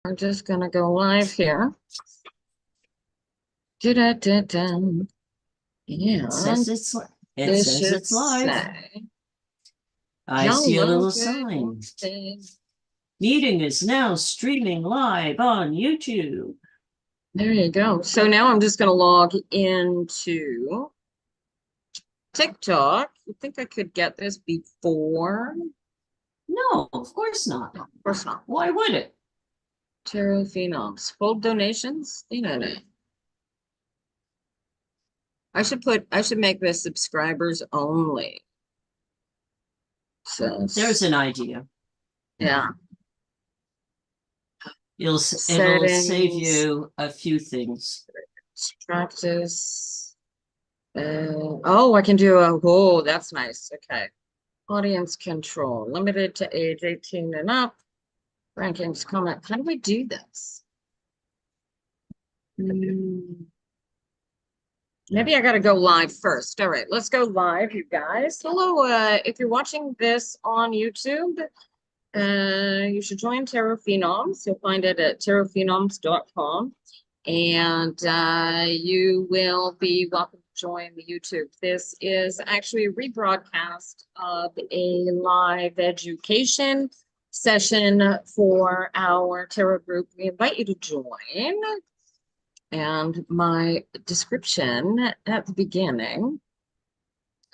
We're just gonna go live here. Da-da-da-da. It says And it this says should it's live. say, I see a hello, little good sign. morning. Meeting is now streaming live on YouTube. There you go. So now I'm just gonna log into TikTok. You think I could get this before? No, of course not. No, of course not. Why would it? Tarot Phenoms. Full donations? I should make this subscribers only. So There's an idea. yeah. It'll save Settings, you a few things. practice. Oh, I can do oh, that's nice. Okay. Audience control, limited to age 18 and up. Rankings, comment. How do we do this? Maybe I got to go live first. All right, let's go live, you guys. Hello, if you're watching this on YouTube, you should join Tarot Phenoms. You'll find it at tarotphenoms.com. And you will be welcome to join the YouTube. This is actually a rebroadcast of a live education session for our tarot group. We invite you to join. And my description at the beginning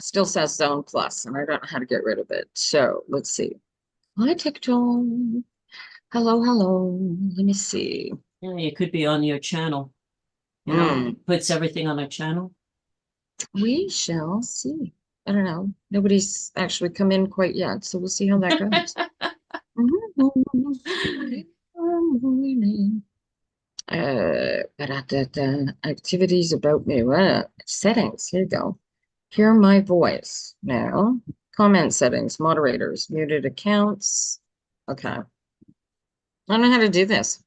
still says Zone Plus, and I don't know how to get rid of it. So let's see. Hi, TikTok. Hello, hello. Let me see. Yeah, it could be on your channel. Puts everything on a channel. We shall see. I don't know. Nobody's actually come in quite yet, so we'll see how that goes. Activities about me. What? Settings. Here you go. Hear my voice now. Comment settings, moderators, muted accounts. Okay. I don't know how to do this.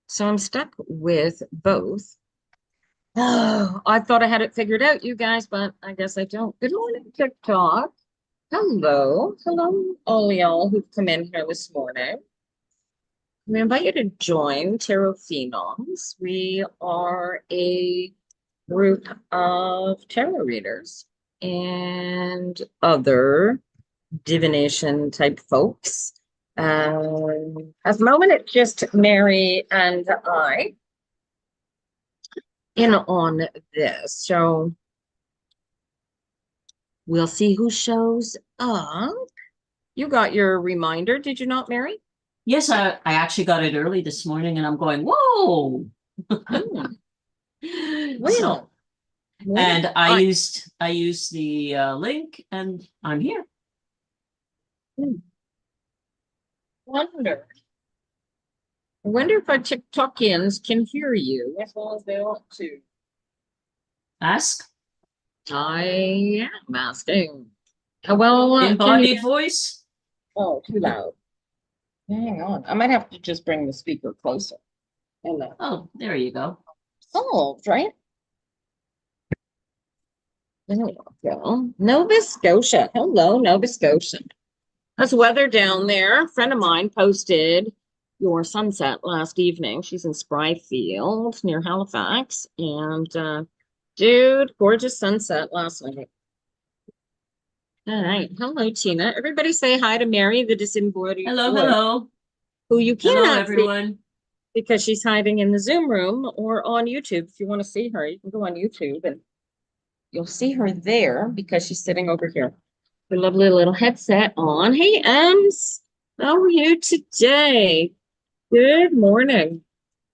So I'm stuck with both. Oh, I thought I had it figured out, you guys, but I guess I don't. Good morning, TikTok. Hello. Hello, all y'all who've come in here this morning. We invite you to join Tarot Phenoms. We are a group of tarot readers and other divination type folks. At the moment, it's just Mary and I in on this. So we'll see who shows up. You got your reminder, did you not, Mary? Yes, I actually got it early this morning and I'm going, whoa. Well, and I used the link and I'm here. Wonder. I wonder if our TikTokians can hear you as well as they ought to. Ask. I am asking. Well, Embodied voice. Oh, too loud. Hang on. I might have to just bring the speaker closer. Oh, there you go. Solved, right? There we go. Nova Scotia. Hello, Nova Scotia. That's weather down there. A friend of mine posted your sunset last evening. She's in Spryfield near Halifax. And dude, gorgeous sunset last night. All right. Hello, Tina. Everybody say hi to Mary, the disembodied Hello, voice, hello. who you Hello, cannot see everyone. because she's hiding in the Zoom room or on YouTube. If you want to see her, you can go on YouTube and you'll see her there because she's sitting over here. Her lovely little headset on. Hey, Ems, how are you today? Good morning.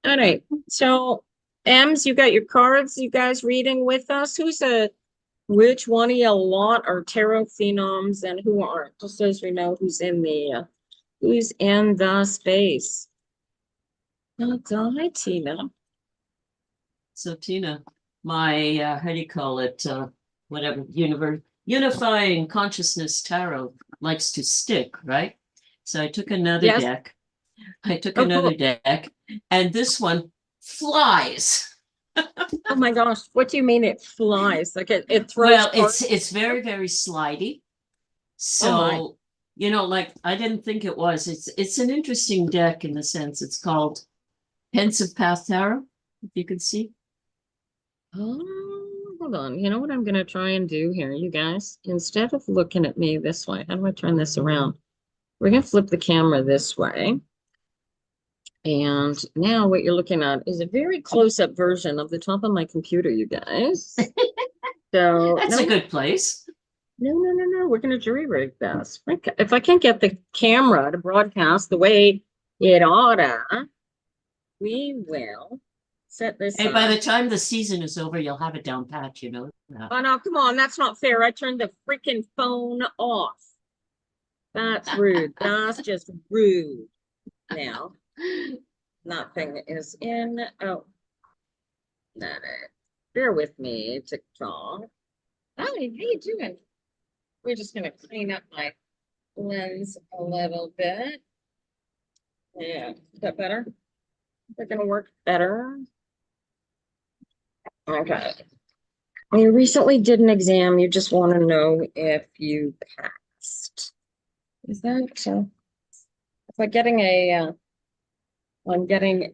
All right. So, Ems, you got your cards. You guys reading with us? Which one of you lot are tarot phenoms and who aren't? Just so as we know who's in the space. Oh, hi, Tina. So, Tina, my how do you call it? Whatever unifying consciousness tarot likes to stick, right? So I took another Yes. deck. I took Oh, another cool. deck, and this one flies. Oh my gosh, what do you mean it flies? Like it throws Well, cards? it's very, very slidey. Oh my. So, like I didn't think it was. It's an interesting deck in the sense it's called Pensive Path Tarot, if you could see. Oh, hold on. You know what I'm going to try and do here, you guys? Instead of looking at me this way, how do I turn this around? We're going to flip the camera this way. And now what you're looking at is a very close-up version of the top of my computer, you guys. So That's a good place. no. We're going to jury rig this. If I can't get the camera to broadcast the way it oughta, we will set this Hey, by up. the time the season is over, you'll have it down pat, you know that. Oh, no, come on. That's not fair. I turned the freaking phone off. That's rude. That's just rude. Now, nothing is in. Oh, not it. Bear with me, TikTok. Oh, how you doing? We're just going to clean up my lens a little bit. Yeah, is that better? They're going to work better. Okay. You recently did an exam. You just want to know if you passed. Is that if I'm getting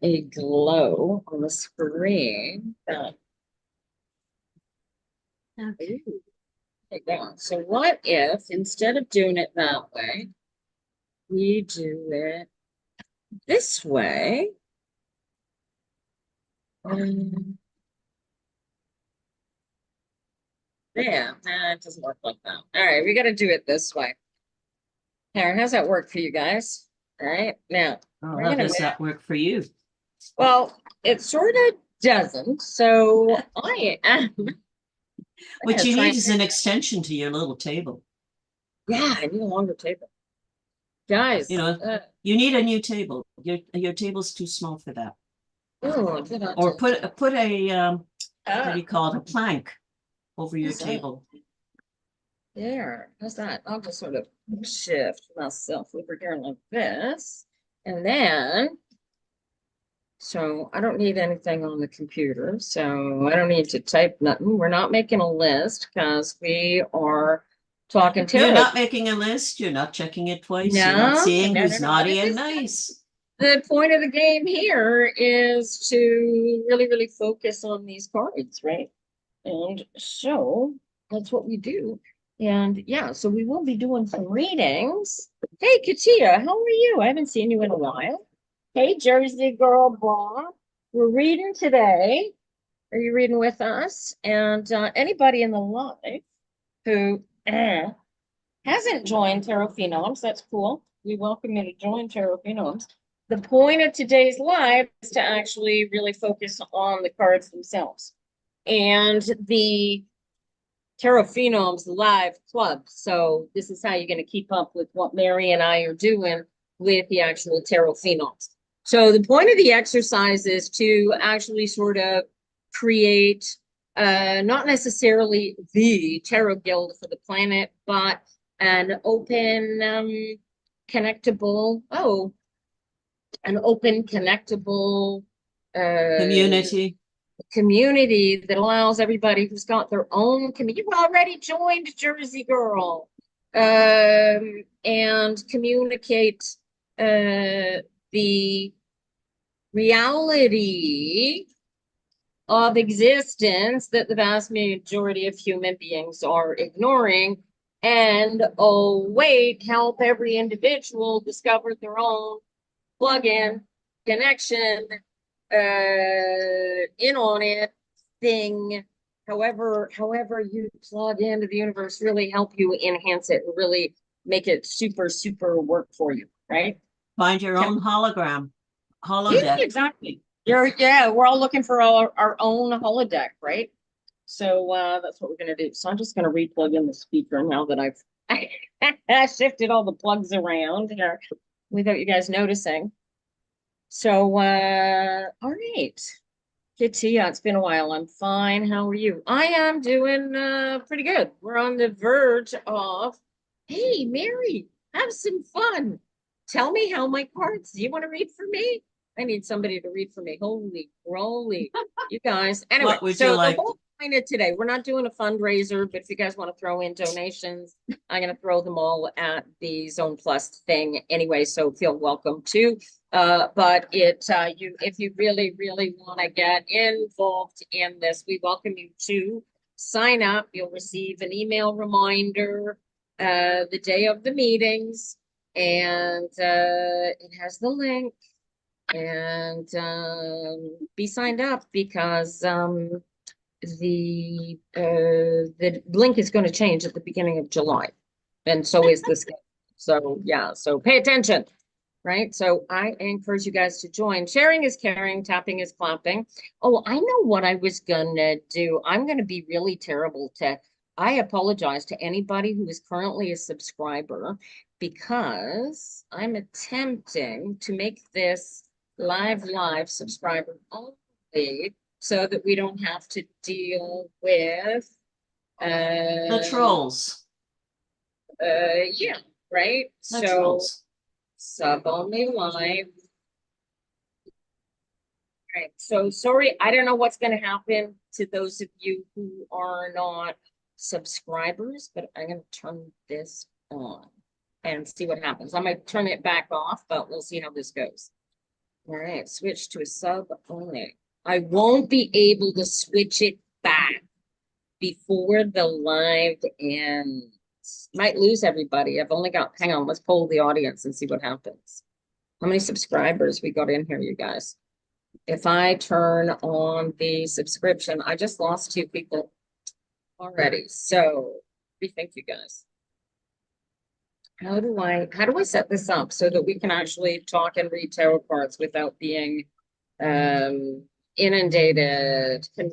a glow on the screen. Okay. Ooh, there you go. So what if instead of doing it that way, we do it this way? Yeah, nah, it doesn't work like that. All right, we got to do it this way. Karen, how's that work for you guys? All right, now Oh, we're how gonna does that work for you? well, it sort of doesn't. So I am. What you Try need and is an extension to your little table. yeah, I need a longer table. Guys, You know, you need a new table. Your table's too small for that. oh, did I Or do- put a what do you ah, call it? A plank over your what's that? table. There, how's that? I'll just sort of shift myself over here like this. And then, so I don't need anything on the computer. So I don't need to type nothing. We're not making a list because we are talking You're tarot. not making a list. You're not checking it twice. You're not No, seeing no, no, who's no. naughty This and is nice. the point of the game here is to really, really focus on these cards, right? And so that's what we do. And yeah, so we will be doing some readings. Hey, Katia, how are you? I haven't seen you in a while. Hey, Jersey girl, blah. We're reading today. Are you reading with us? And anybody in the live who hasn't joined Tarot Phenoms, that's cool. We welcome you to join Tarot Phenoms. The point of today's live is to actually really focus on the cards themselves and the Tarot Phenoms Live Club. So this is how you're going to keep up with what Mary and I are doing with the actual Tarot Phenoms. So the point of the exercise is to actually sort of create not necessarily the tarot guild for the planet, but an open connectable, an open connectable Community. that allows everybody who's got their own community. You already joined Jersey Girl, and communicate the reality of existence that the vast majority of human beings are ignoring. And oh, wait, help every individual discover their own plug-in connection, in on it thing. However you plug into the universe, really help you enhance it and really make it super, super work for you, right? Find your own hologram, Yeah, holodeck. exactly. We're all looking for our own holodeck, right? So that's what we're gonna do. So I'm just gonna re-plug in the speaker now that I've shifted all the plugs around here without you guys noticing. So all right. Katia, it's been a while. I'm fine. How are you? I am doing pretty good. We're on the verge of, hey, Mary, have some fun. Tell me how my cards. Do you want to read for me? I need somebody to read for me. Holy roly, you guys. Anyway, What would so you the like? whole point of today, we're not doing a fundraiser, but if you guys want to throw in donations, I'm going to throw them all at the Zone Plus thing anyway. So feel welcome to. But if you really, really want to get involved in this, we welcome you to sign up. You'll receive an email reminder the day of the meetings, and it has the link. And be signed up because the link is going to change at the beginning of July, and so is the schedule. So yeah, so pay attention. Right. So I encourage you guys to join. Sharing is caring, tapping is clapping. Oh, I know what I was gonna do. I'm gonna be really terrible I apologize to anybody who is currently a subscriber because I'm attempting to make this live subscriber only so that we don't have to deal with The trolls. Yeah, right. The So trolls. sub only live. Right. So sorry, I don't know what's going to happen to those of you who are not subscribers, but I'm going to turn this on and see what happens. I might turn it back off, but we'll see how this goes. All right, switch to a sub only. I won't be able to switch it back before the live ends. Might lose everybody. I've only got, hang on, let's poll the audience and see what happens. How many subscribers we got in here, you guys? If I turn on the subscription, I just lost 2 people already. So what do you think, you guys? How do I set this up so that we can actually talk and read tarot cards without being inundated? But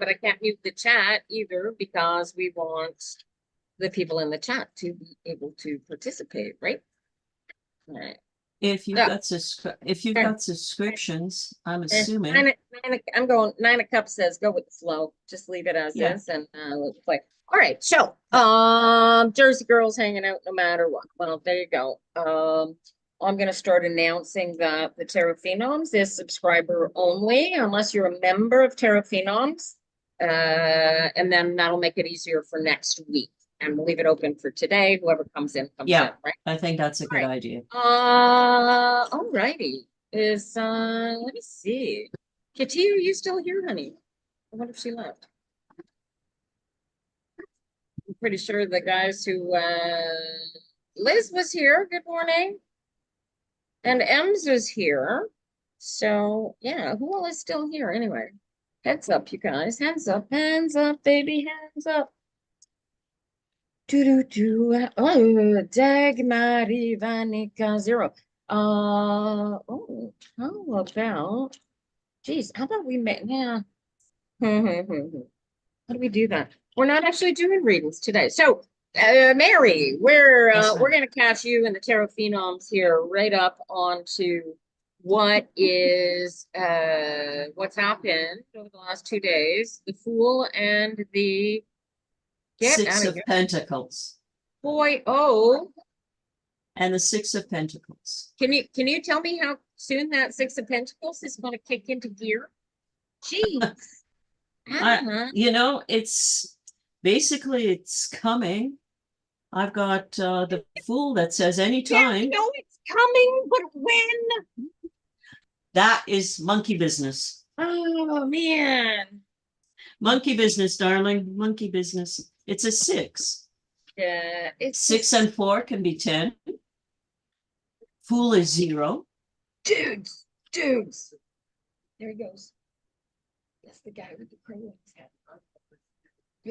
I can't mute the chat either because we want the people in the chat to be able to participate, right? All right. If you've Yeah. got subscriptions, I'm Eh, assuming. I'm going, 9 of Cups says go with the flow. Just leave it as Yeah. is and let's play. All right, so Jersey girls hanging out no matter what. Well, there you go. I'm gonna start announcing that the Tarot Phenoms is subscriber only unless you're a member of Tarot Phenoms. And then that'll make it easier for next week. And we'll leave it open for today. Whoever comes in, Yeah. right? I think that's a good Right. idea. All righty. Let me see. Kitty, are you still here, honey? I wonder if she left. I'm pretty sure the guys who, Liz was here. Good morning. And Ems was here. So yeah, who all is still here anyway? Heads up, you guys. Hands up, baby, hands up. Oh, Dagmar Ivanica 0. Oh, how about, geez, how about we make, yeah. How do we do that? We're not actually doing readings today. So, Mary, we're gonna catch you in the Tarot Phenoms here right up onto what is what's happened over the last 2 days, the Fool and the Six of Pentacles. Boy, oh. And the Six of Pentacles. Can you tell me how soon that Six of Pentacles is going to kick into gear? Jeez. It's basically it's coming. I've got the Fool that says anytime. Yeah, it's coming, but when? That is monkey business. Oh man. Monkey business, darling. Monkey business. It's a 6. Yeah, it's 6 and 4 can be 10. Fool is 0. Dudes. There he goes. That's the guy with the crow on his head.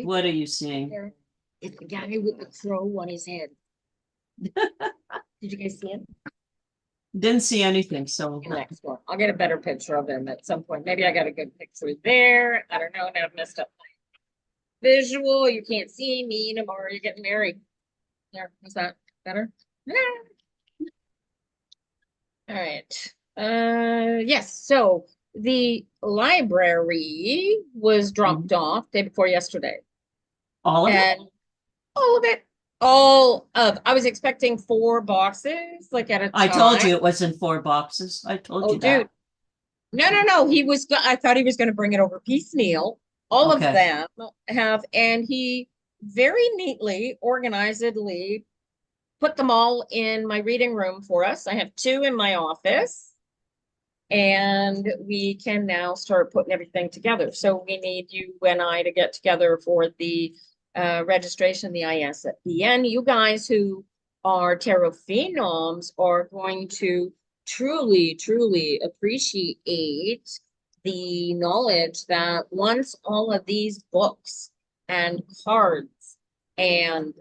What are you seeing? It's the guy with the crow on his head. Did you guys see him? Didn't see anything, so next one. I'll get a better picture of him at some point. Maybe I got a good picture there. I don't know. Now I've messed up my visual. You can't see me anymore. You're getting married. There, is that better? Yeah. All right. Yes. So the library was dropped off day before yesterday. all of it. All of it. All of. I was expecting 4 boxes, like at a time. I told you it was in 4 boxes. I told you that. Dude. No. He was. I thought he was going to bring it over piecemeal. All of them have, and he very neatly, organizedly put them all in my reading room for us. I have 2 in my office. And we can now start putting everything together. So we need you and I to get together for the registration, the ISBN. You guys who are tarot phenoms are going to truly, truly appreciate the knowledge that once all of these books and cards and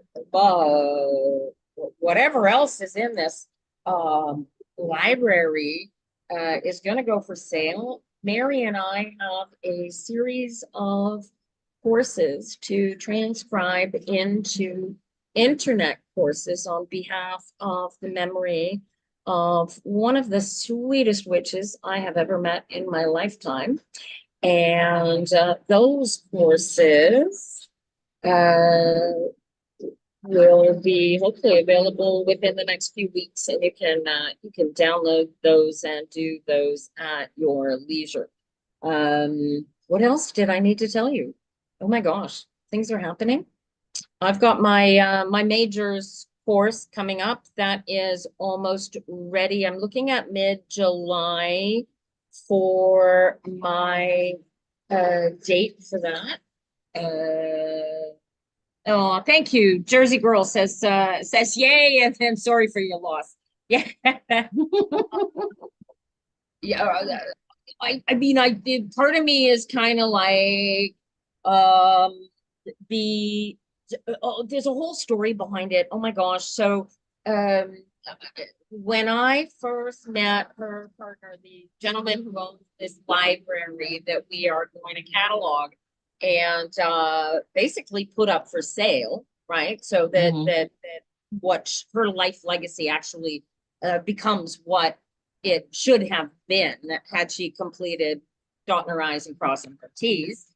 whatever else is in this library is going to go for sale. Mary and I have a series of courses to transcribe into internet courses on behalf of the memory of one of the sweetest witches I have ever met in my lifetime. And those courses will be hopefully available within the next few weeks, and you can download those and do those at your leisure. What else did I need to tell you? Oh my gosh, things are happening. I've got my my majors course coming up that is almost ready. I'm looking at mid-July for my date for that. Oh, thank you. Jersey Girl says yay, and then sorry for your loss. Yeah. Yeah. I mean, I did, part of me is kind of like um the there's a whole story behind it. Oh my gosh. So um when I first met her partner, the gentleman who owns this library that we are going to catalog and basically put up for sale, right? So that what her life legacy actually becomes what it should have been had she completed dotting her I's and crossing her T's,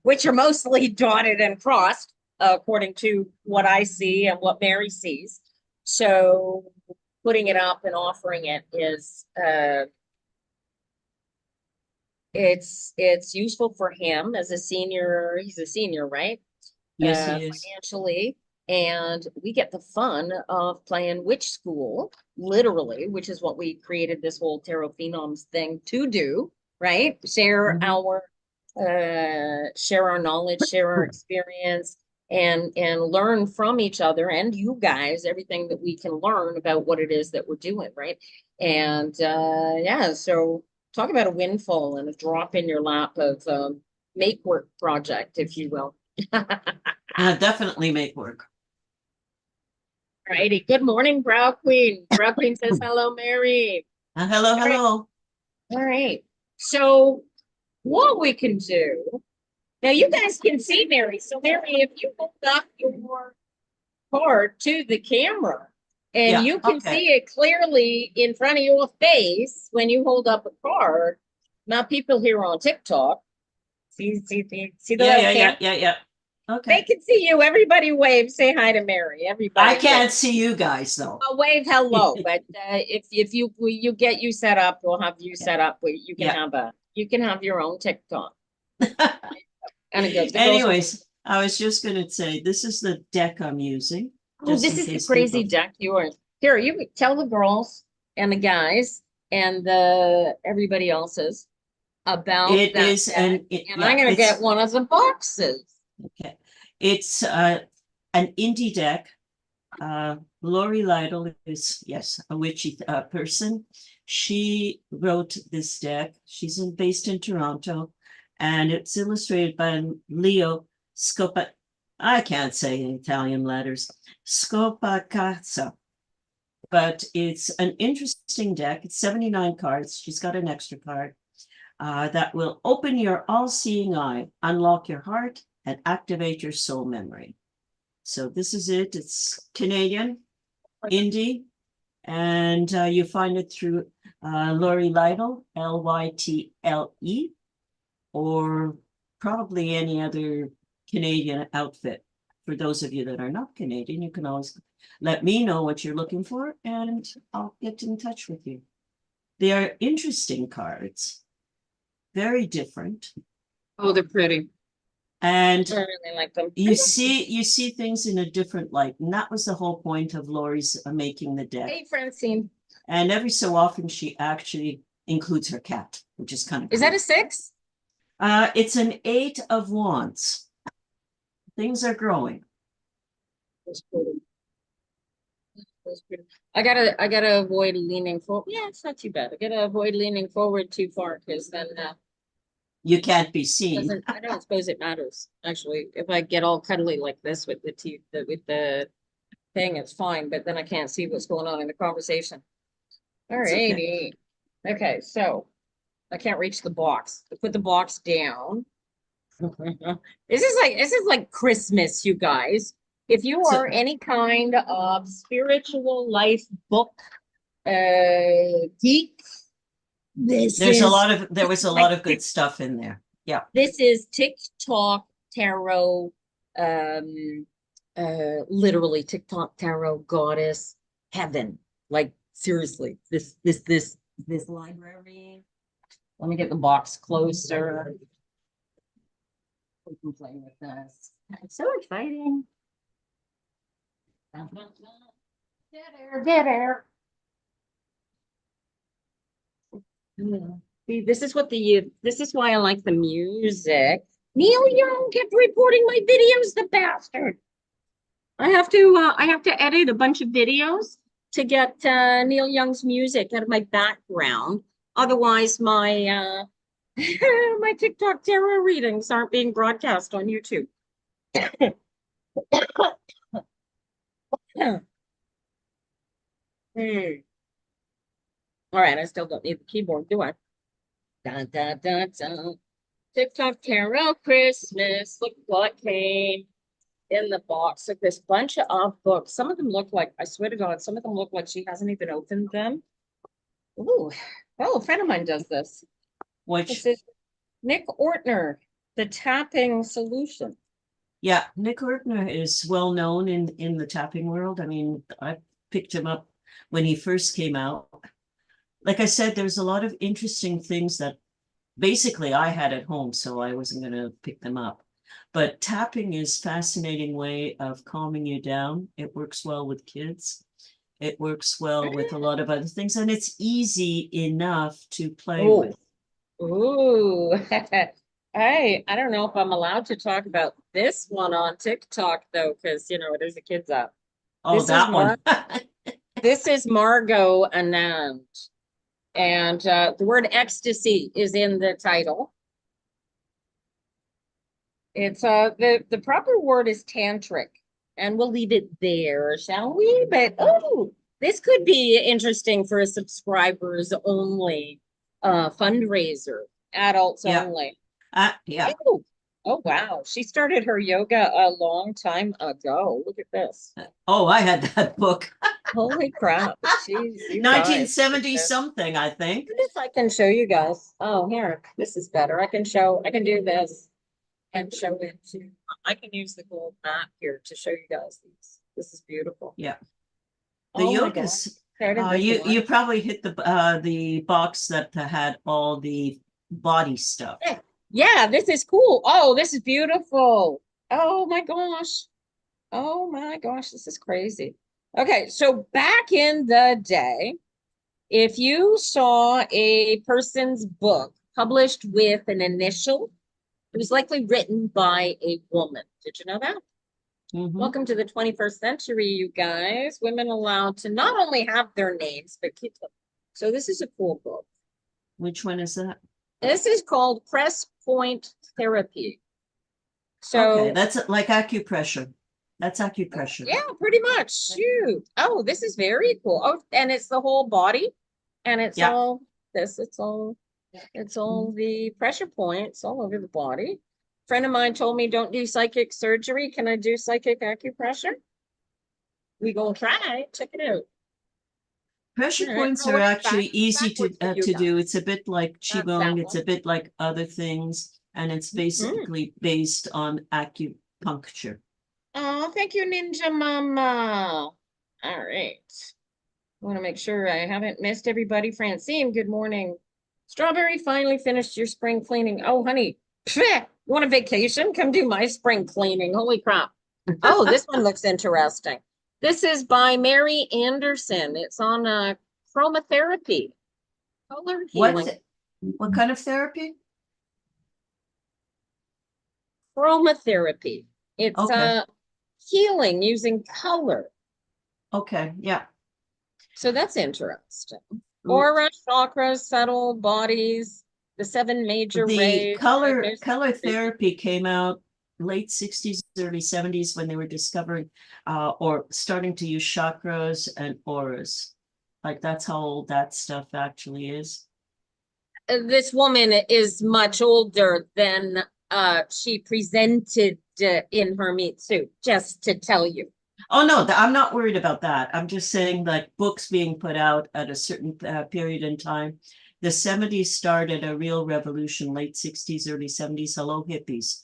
which are mostly dotted and crossed, according to what I see and what Mary sees. So putting it up and offering it is it's useful for him as a senior. He's a senior, right? Yes, he is. Financially, and we get the fun of playing witch school, literally, which is what we created this whole tarot phenoms thing to do, right? Share our knowledge, share our experience, and learn from each other and you guys everything that we can learn about what it is that we're doing, right? And yeah, so talk about a windfall and a drop in your lap of make work project, if you will. Definitely make work. Righty. Good morning, Brow Queen. Brow Queen says hello, Mary. Hello, All right. hello. All right. So what we can do now, you guys can see Mary. So Mary, if you hold up your card to the camera and Yeah, you can okay. see it clearly in front of your face when you hold up a card. Now people here on TikTok see the Yeah. They Okay. can see you. Everybody wave. Say hi to Mary. Everybody. I can't see you guys though. I'll wave hello, but if you get you set up, we'll have you set up where you can have your own TikTok. And it goes. Anyways, I was just gonna say this is the deck I'm using. Oh, this is the crazy deck yours. Here, you tell the girls and the guys and the everybody else's about it that is deck, and I'm gonna get one of the boxes. Okay, it's an indie deck. Lori Lytle is, yes, a witchy person. She wrote this deck. She's based in Toronto, and it's illustrated by Leo Scopa. I can't say Italian letters. Scopacazza. But it's an interesting deck. It's 79 cards. She's got an extra card that will open your all-seeing eye, unlock your heart, and activate your soul memory. So this is it. It's Canadian, indie, and you find it through Lori Lytle, Lytle, or probably any other Canadian outfit. For those of you that are not Canadian, you can always let me know what you're looking for, and I'll get in touch with you. They are interesting cards, very different. Oh, they're pretty. And I really like them. you see things in a different light. And that was the whole point of Lori's making the deck. Hey, Francine. And every so often she actually includes her cat, which is kind of Is cool. that a 6? It's an 8 of wands. Things are growing. That's pretty. That's pretty. I gotta avoid leaning forward. Yeah, it's not too bad. I gotta avoid leaning forward too far because then You can't be seen. I don't suppose it matters. Actually, if I get all cuddly like this with the teeth, with the thing, it's fine. But then I can't see what's going on in the conversation. All It's okay. righty. Okay, so I can't reach the box. I put the box down. This is like Christmas, you guys. If you So- are any kind of spiritual life book geek, there was a lot of good stuff in there. Yeah. This is TikTok tarot, literally TikTok tarot goddess heaven. Like seriously, this library. Let me get the box closer. We can play with this. It's so exciting. Dead air. See, this is why I like the music. Neil Young kept reporting my videos, the bastard. I have to edit a bunch of videos to get Neil Young's music out of my background. Otherwise, my my TikTok tarot readings aren't being broadcast on YouTube. All right, I still don't need the keyboard, do I? Dun, dun, dun, dun. TikTok tarot Christmas. Look what came in the box. Like this bunch of books. Some of them look like, I swear to God, some of them look like she hasn't even opened them. Ooh, oh, a friend of mine does this. Which This is Nick Ortner, the tapping solution. Yeah, Nick Ortner is well known in the tapping world. I mean, I picked him up when he first came out. Like I said, there's a lot of interesting things that basically I had at home, so I wasn't going to pick them up. But tapping is a fascinating way of calming you down. It works well with kids. It works well with a lot of other things, and it's easy enough to play Oh. with. Ooh. I don't know if I'm allowed to talk about this one on TikTok though, because you know it is a kids app. Oh, This that is one. This is Margot Anand. And the word ecstasy is in the title. It's the proper word is tantric, and we'll leave it there, shall we? But oh, this could be interesting for a subscribers only fundraiser, adults Yeah. only. Yeah. Oh wow, she started her yoga a long time ago. Look at this. Oh, I had that book. Holy crap. Jeez, you 1970 guys. something, I think. This I can show you guys. Oh, here, this is better. I can do this and show it to, I can use the gold map here to show you guys these. This is beautiful. Yeah. The Oh my yogas, God. you probably hit the box that had all the body stuff. Yeah, this is cool. Oh, this is beautiful. Oh my gosh. Oh my gosh, this is crazy. Okay, so back in the day, if you saw a person's book published with an initial, it was likely written by a woman. Did you know that? Mhm. Welcome to the 21st century, you guys. Women allowed to not only have their names, but keep them. So this is a cool book. Which one is that? This is called Press Point Therapy. So Okay, that's like acupressure. That's acupressure. yeah, pretty much. Shoot. Oh, this is very cool. Oh, and it's the whole body, and it's all this. It's all the pressure points all over the body. Friend of mine told me don't do psychic surgery. Can I do psychic acupressure? We gonna try it. Check it out. Pressure All right. points Oh, are it's actually easy backwards for you to do. guys. It's a bit like That's qigong. that It's a one. bit like other things, and it's basically based on acupuncture. Oh, thank you, Ninja Mama. All right. I want to make sure I haven't missed everybody. Francine, good morning. Strawberry finally finished your spring cleaning. Oh, honey, pfeh, You want a vacation? Come do my spring cleaning. Holy crap. Oh, this one looks interesting. This is by Mary Anderson. It's on chromotherapy, color healing. What kind of therapy? Chromotherapy. It's Okay. healing using color. Okay, yeah. So that's interesting. Mm. Aura, chakras, subtle bodies, the seven major The rays. color therapy came out late 60s, early 70s when they were discovering or starting to use chakras and auras. Like that's how old that stuff actually is. This woman is much older than she presented in her meat suit, just to tell you. Oh no, I'm not worried about that. I'm just saying like books being put out at a certain period in time. The 70s started a real revolution, late 60s, early 70s. Hello, hippies.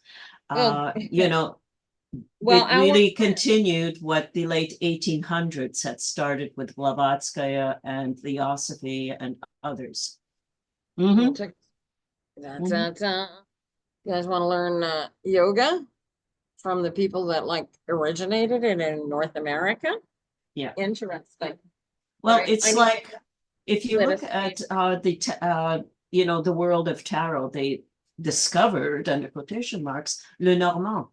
Well, You know, well, it our really continued what the late 1800s had started with Blavatsky and Theosophy and others. we'll Mm-hmm. check Mm-hmm. You guys want to learn yoga from the people that like originated it in North America? Yeah. Interesting. Well, Right. it's I mean, like if you let look us at the world of tarot, they discovered under quotation marks Lenormand,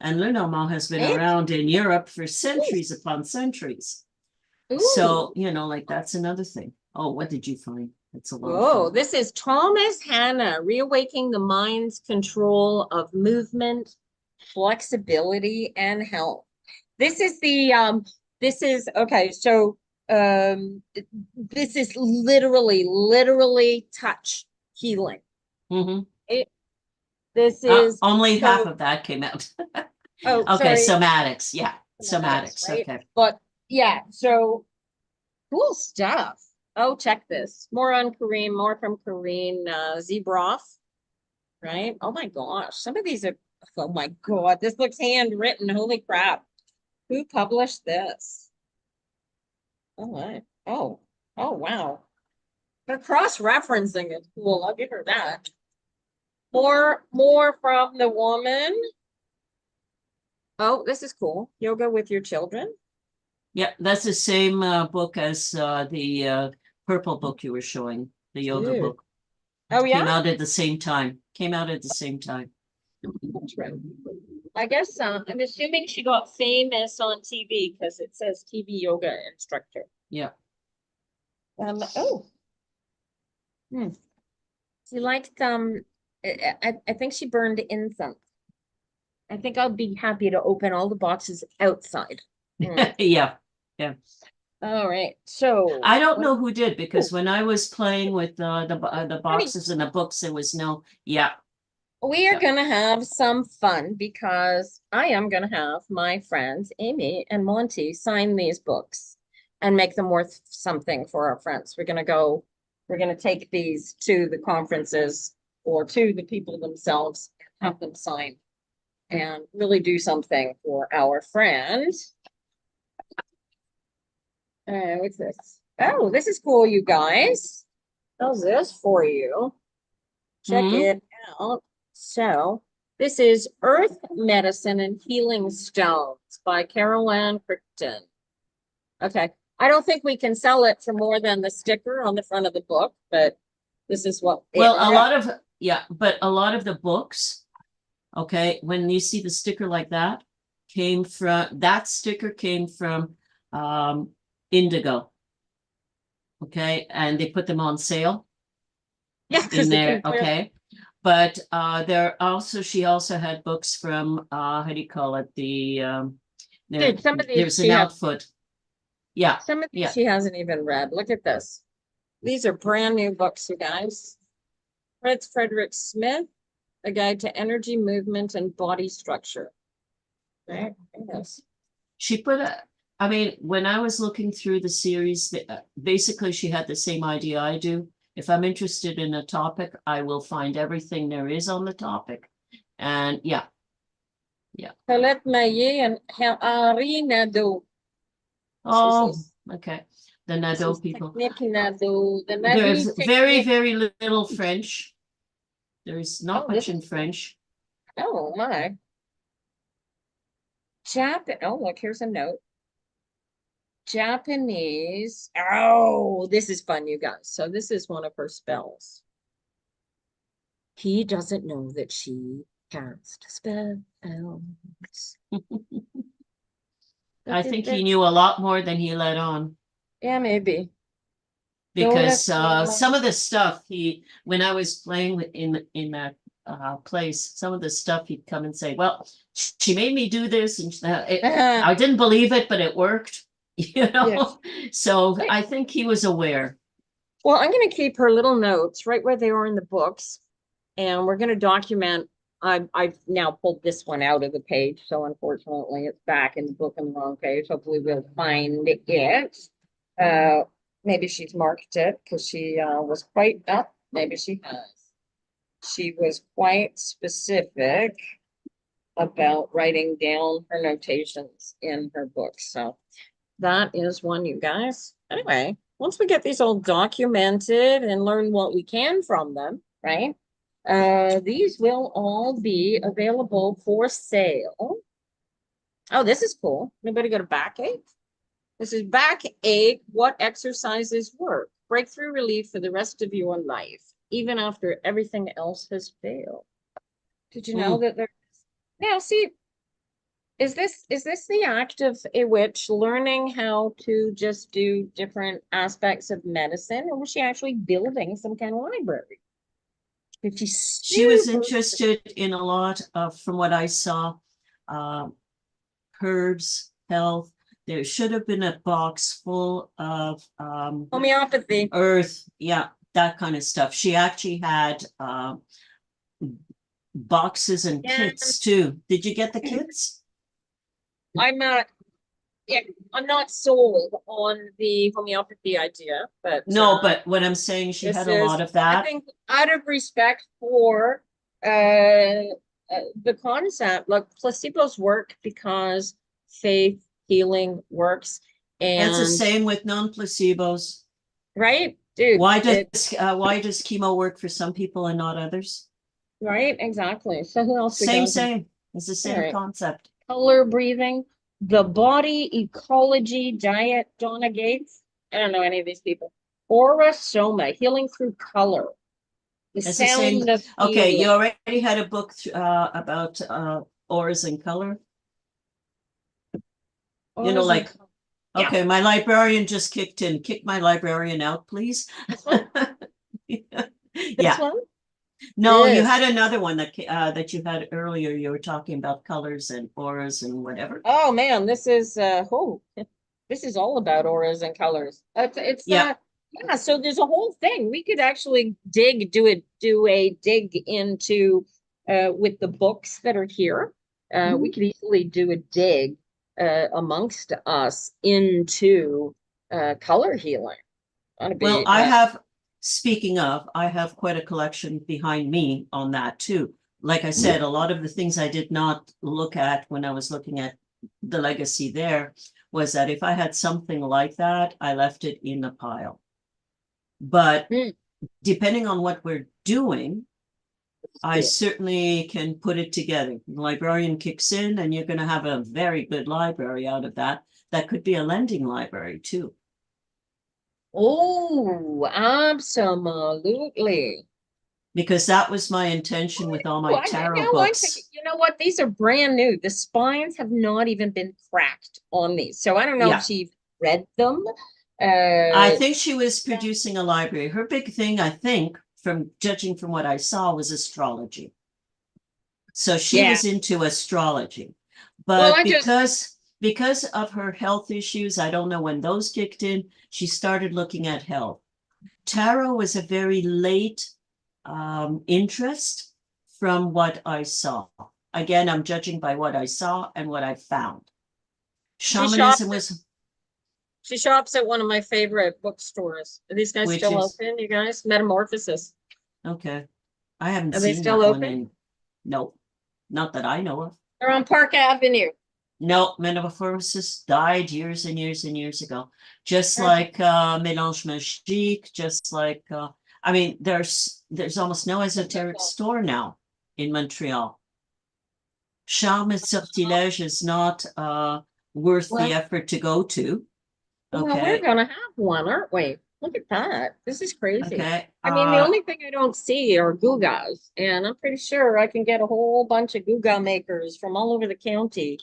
and Lenormand has been it. around in Europe for centuries upon centuries. Ooh. So like that's another thing. Oh, what did you find? It's a lot of Whoa, fun. this is Thomas Hanna, reawakening the mind's control of movement, flexibility, and health. This is this is okay, so this is literally touch healing. Mm-hmm. It, this is Only half so of that came out. oh Okay, sorry, somatics. Yeah, somatics, somatics. right? Okay. But yeah, so cool stuff. Oh, check this. More on Kareem, more from Kareem Zebroff, right? Oh my gosh. Some of these are, oh my God, this looks handwritten. Holy crap. Who published this? Oh, my. Oh, wow. The cross-referencing is cool. I'll give her that. More from the woman. Oh, this is cool. Yoga with your children. Yeah, that's the same book as the purple book you were showing, the yoga Dude. book. Oh, Came yeah? out at the same time. Came out at the same time. That's right. I guess I'm assuming she got famous on TV because it says TV yoga instructor. Yeah. Oh, she liked I think she burned incense. I think I'll be happy to open all the boxes outside. Yeah. Yeah. All right. So I don't what know who did because oh, when I was playing with the honey, boxes and the books, there was no, yeah. we are Yeah. gonna have some fun because I am gonna have my friends Amy and Monty sign these books and make them worth something for our friends. We're gonna take these to the conferences or to the people themselves and have them sign and really do something for our friend. What's this? Oh, this is cool, you guys. How's this for you? Check Hmm. it out. So, this is Earth Medicine and Healing Stones by Carol Ann Crichton. Okay. I don't think we can sell it for more than the sticker on the front of the book, but this is what Well, but a lot of the books, okay, when you see the sticker like that, that sticker came from Indigo. Okay, and they put them on sale yeah, in because they there. can clear. Okay, but she also had books from how do you call it, Dude, some of these there's an she has outfit. Yeah, some of these yeah. she hasn't even read. Look at this. These are brand new books, you guys. Frederick Smith, A Guide to Energy, Movement, and Body Structure. Right? Yes. She put a, I mean, when I was looking through the series, basically she had the same idea I do. If I'm interested in a topic, I will find everything there is on the topic. And yeah. Colette Maillet and Henri Nadeau. Oh, okay. The This Nadeau is people. Technique Nadeau. The Nadeau There's very, technique. very little French. There's not Oh, this much in is cool. French. Oh my. Oh, look, here's a note. Japanese. Oh, this is fun, you guys. So this is one of her spells. He doesn't know that she cast spells. I think he knew a lot more than he let on. Yeah, maybe. Because some of the stuff when I was playing in that place, some of the stuff he'd come and say, well, she made me do this, and I didn't believe it, but it worked, Yes. So I think he was aware. Well, I'm going to keep her little notes right where they are in the books, and we're going to document. I've now pulled this one out of the page, so unfortunately it's back in the book on the wrong page. Hopefully we'll find it. Maybe she's marked it because she was quite up. Maybe she has. She was quite specific about writing down her notations in her book. So that is one, you guys. Anyway, once we get these all documented and learn what we can from them, right? These will all be available for sale. Oh, this is cool. Anybody got a backache? This is backache. What exercises work? Breakthrough relief for the rest of your life, even after everything else has failed. Did you know that there's now see, is this the act of a witch learning how to just do different aspects of medicine, or was she actually building some kind of library? She was interested in a lot of, from what I saw, herbs, health. There should have been a box full of homeopathy, earth, yeah, that kind of stuff. She actually had boxes and kits too. Did you get the kits? I'm not sold on the homeopathy idea, but no, but what I'm saying, she had a lot of that. I think out of respect for the concept, like placebos work because faith healing works, and that's the same with non-placebos, right, dude? Why does chemo work for some people and not others? Right, exactly. So who else? Same. It's the same concept. Color breathing, the body ecology diet. Donna Gates. I don't know any of these people. Aura soma, healing through color. The it's sound the of feeling. Okay, you already had a book about auras and color. You know, like, okay, my librarian just kicked in. Kick my librarian out, please. This one? No, you had another one that you had earlier. You were talking about colors and auras and whatever. Oh man, this is this is all about auras and colors. Yeah. So there's a whole thing. We could actually do a dig into with the books that are here. We could easily do a dig amongst us into color healing. Well, I have, speaking of, I have quite a collection behind me on that too. Like I said, a lot of the things I did not look at when I was looking at the legacy there was that if I had something like that, I left it in a pile. But depending on what we're doing, I certainly can put it together. The librarian kicks in and you're going to have a very good library out of that. That could be a lending library too. Oh, absolutely. Because that was my intention with all my tarot books. You know what? These are brand new. The spines have not even been cracked on these. So I don't know if she read them. I think she was producing a library. Her big thing, I think, from judging from what I saw, was astrology. So she was into astrology. But because of her health issues, I don't know when those kicked in, she started looking at health. Tarot was a very late interest from what I saw. Again, I'm judging by what I saw and what I found. Shamanism was... She shops at one of my favorite bookstores. Are these guys still open, you guys? Metamorphosis. Okay. I haven't seen that. Are they still open? No, not that I know of. They're on Park Avenue. No, Metamorphosis died years and years and years ago. Just like Mélange Magique, just like I mean, there's almost no esoteric store now in Montreal. Charme et sortilège is not worth the Well, effort to go to. well, we're Okay. gonna have one, aren't we? Look at that. This is crazy. Okay. I mean, the only thing I don't see are Gugas, and I'm pretty sure I can get a whole bunch of Guga makers from all over the county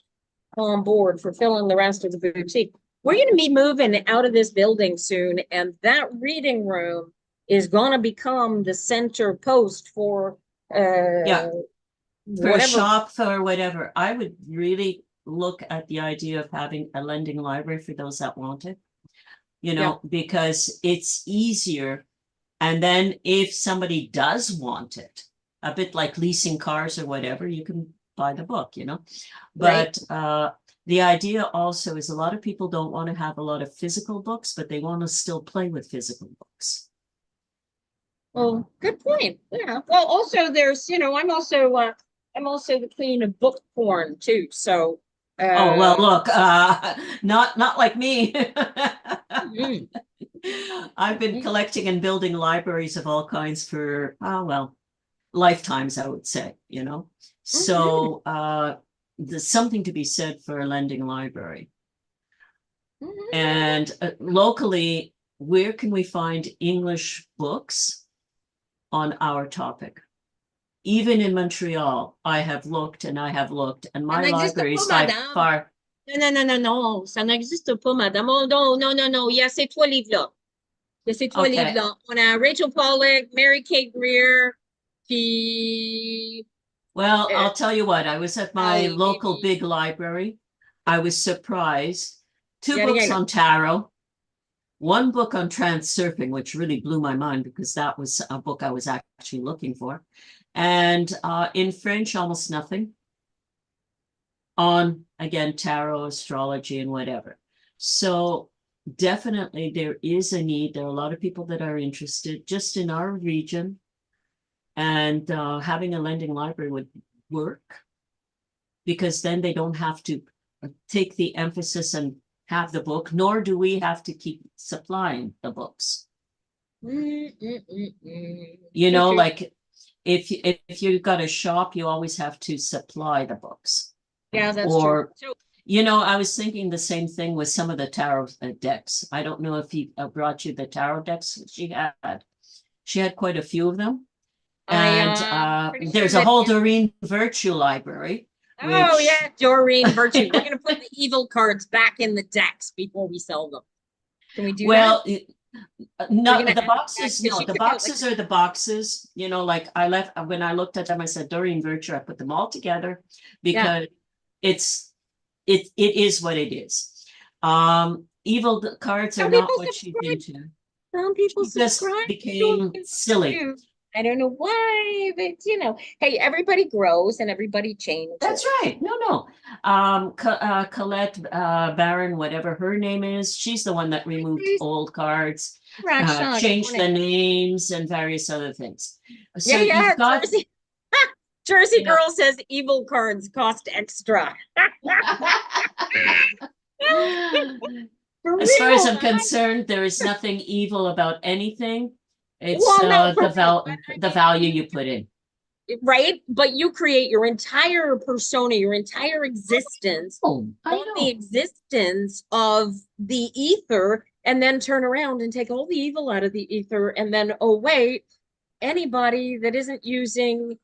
on board for filling the rest of the boutique. We're going to be moving out of this building soon, and that reading room is going to become the center post for Yeah, for a whatever. shop or whatever. I would really look at the idea of having a lending library for those that want it, Yeah, because it's easier. And then if somebody does want it, a bit like leasing cars or whatever, you can buy the book. right. But the idea also is a lot of people don't want to have a lot of physical books, but they want to still play with physical books. Well, good point. Yeah. Well, also there's, I'm also the queen of book porn too. So, Oh, well, uh, look, not like me. mm, I've been mm, collecting and building libraries of all kinds for, well, lifetimes, I would say. mhm, So there's something to be said for a lending library. mhm. And locally, where can we find English books on our topic? Even in Montreal, I have looked and I have looked, and Ça my n'existe library pas, is by madame. far. Non, non, non, non, non, ça n'existe pas, madame. Oh, non, non, non, non, il y a ces trois livres-là. Il y a ces trois Okay. livres-là. On a Rachel Pollack, Mary Kay Greer, puis Well, euh, I'll tell you what, I was at my Sally local Amy. big library. I was surprised. Il Two n'y a rien books là. on tarot, one book on transurfing, which really blew my mind because that was a book I was actually looking for. And in French, almost nothing on, again, tarot, astrology, and whatever. So definitely there is a need. There are a lot of people that are interested just in our region. And having a lending library would work because then they don't have to take the emphasis and have the book, nor do we have to keep supplying the books. True, true. Like if you've got a shop, you always have to supply the books. Yeah, that's true. Or, So I was thinking the same thing with some of the tarot decks. I don't know if he brought you the tarot decks she had. She had quite a few of them. And I'm pretty sure there's a that, whole yeah. Doreen Virtue library, Oh which, yeah, Doreen Virtue. We're gonna put the evil cards back in the decks before we sell them. Can we do that? well, We're not gonna the add it back boxes. because No, she the took out like boxes are the boxes. Like I left when I looked at them, I said Doreen Virtue. I put them all together yeah. because it's it is what it is. Evil cards are Some not people what she's subscribe. into. Some people She just subscribe to became Doreen silly. Virtue. I don't know why, but hey, everybody grows and everybody That's changes. right. No. Colette Barron, whatever her name is, she's the one that removed old cards, changed the names, and various other things. So Yeah, yeah, you've got, Jersey. Jersey you know, girl says evil cards cost extra. For as far as real, I'm man. concerned, there is nothing evil about anything. It's Well, no, for real. But I the mean, value you put in. right? But you create your entire persona, your entire existence Oh, I on the know. existence of the ether, and then turn around and take all the evil out of the ether, and then, oh, wait, anybody that isn't using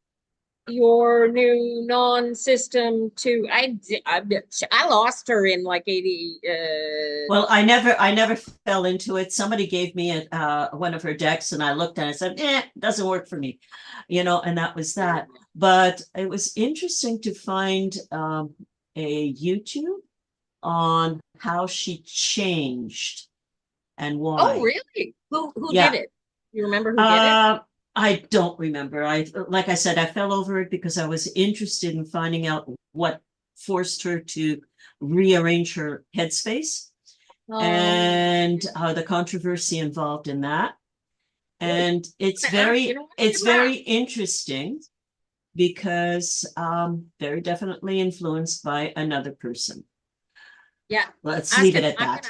your new non-system to I lost her in like 80 Well, I never fell into it. Somebody gave me one of her decks, and I looked and I said, doesn't work for me, and that was that. But it was interesting to find a YouTube on how she changed and oh why. really? Who did Yeah. it? You remember who did it? I don't remember. Like I said, I fell over it because I was interested in finding out what forced her to rearrange her headspace um and the controversy involved in that. ooh, And it's you very know what, I'm it's gonna very ask. interesting because very definitely influenced by another person. Yeah, Let's ask leave it it. at that.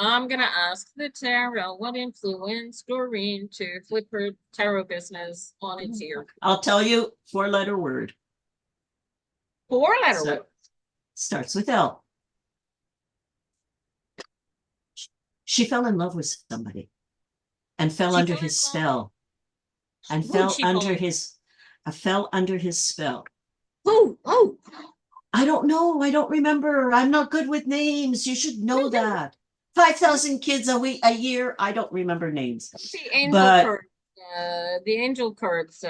I'm gonna ask the tarot what influenced Doreen to flip her tarot business on its ear. I'll tell you, 4-letter word. Four-letter So, word. starts with L. She fell in love with somebody and fell She under fell in his love. spell and Who'd she fall in? fell under his spell. Who? Oh, I don't know. I don't remember. I'm not good with names. You should know that. 5,000 kids a year. I don't remember names. the angel But card. The angel cards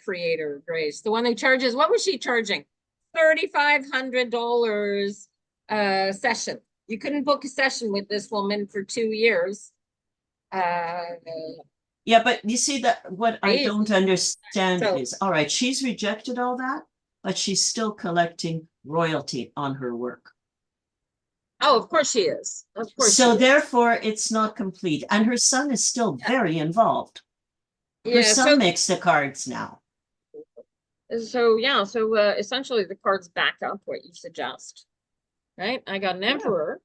creator, Grace, the one who charges. What was she charging? $3,500 session. You couldn't book a session with this woman for 2 years. yeah, but you see that what I Crazy. don't understand So- is, all right, she's rejected all that, but she's still collecting royalty on her work. Oh, of course she is. Of course So she is. therefore, it's not complete. And her son is still very involved. Her Yeah, son makes the cards now. so essentially the cards back up what you suggest. Right? I got an emperor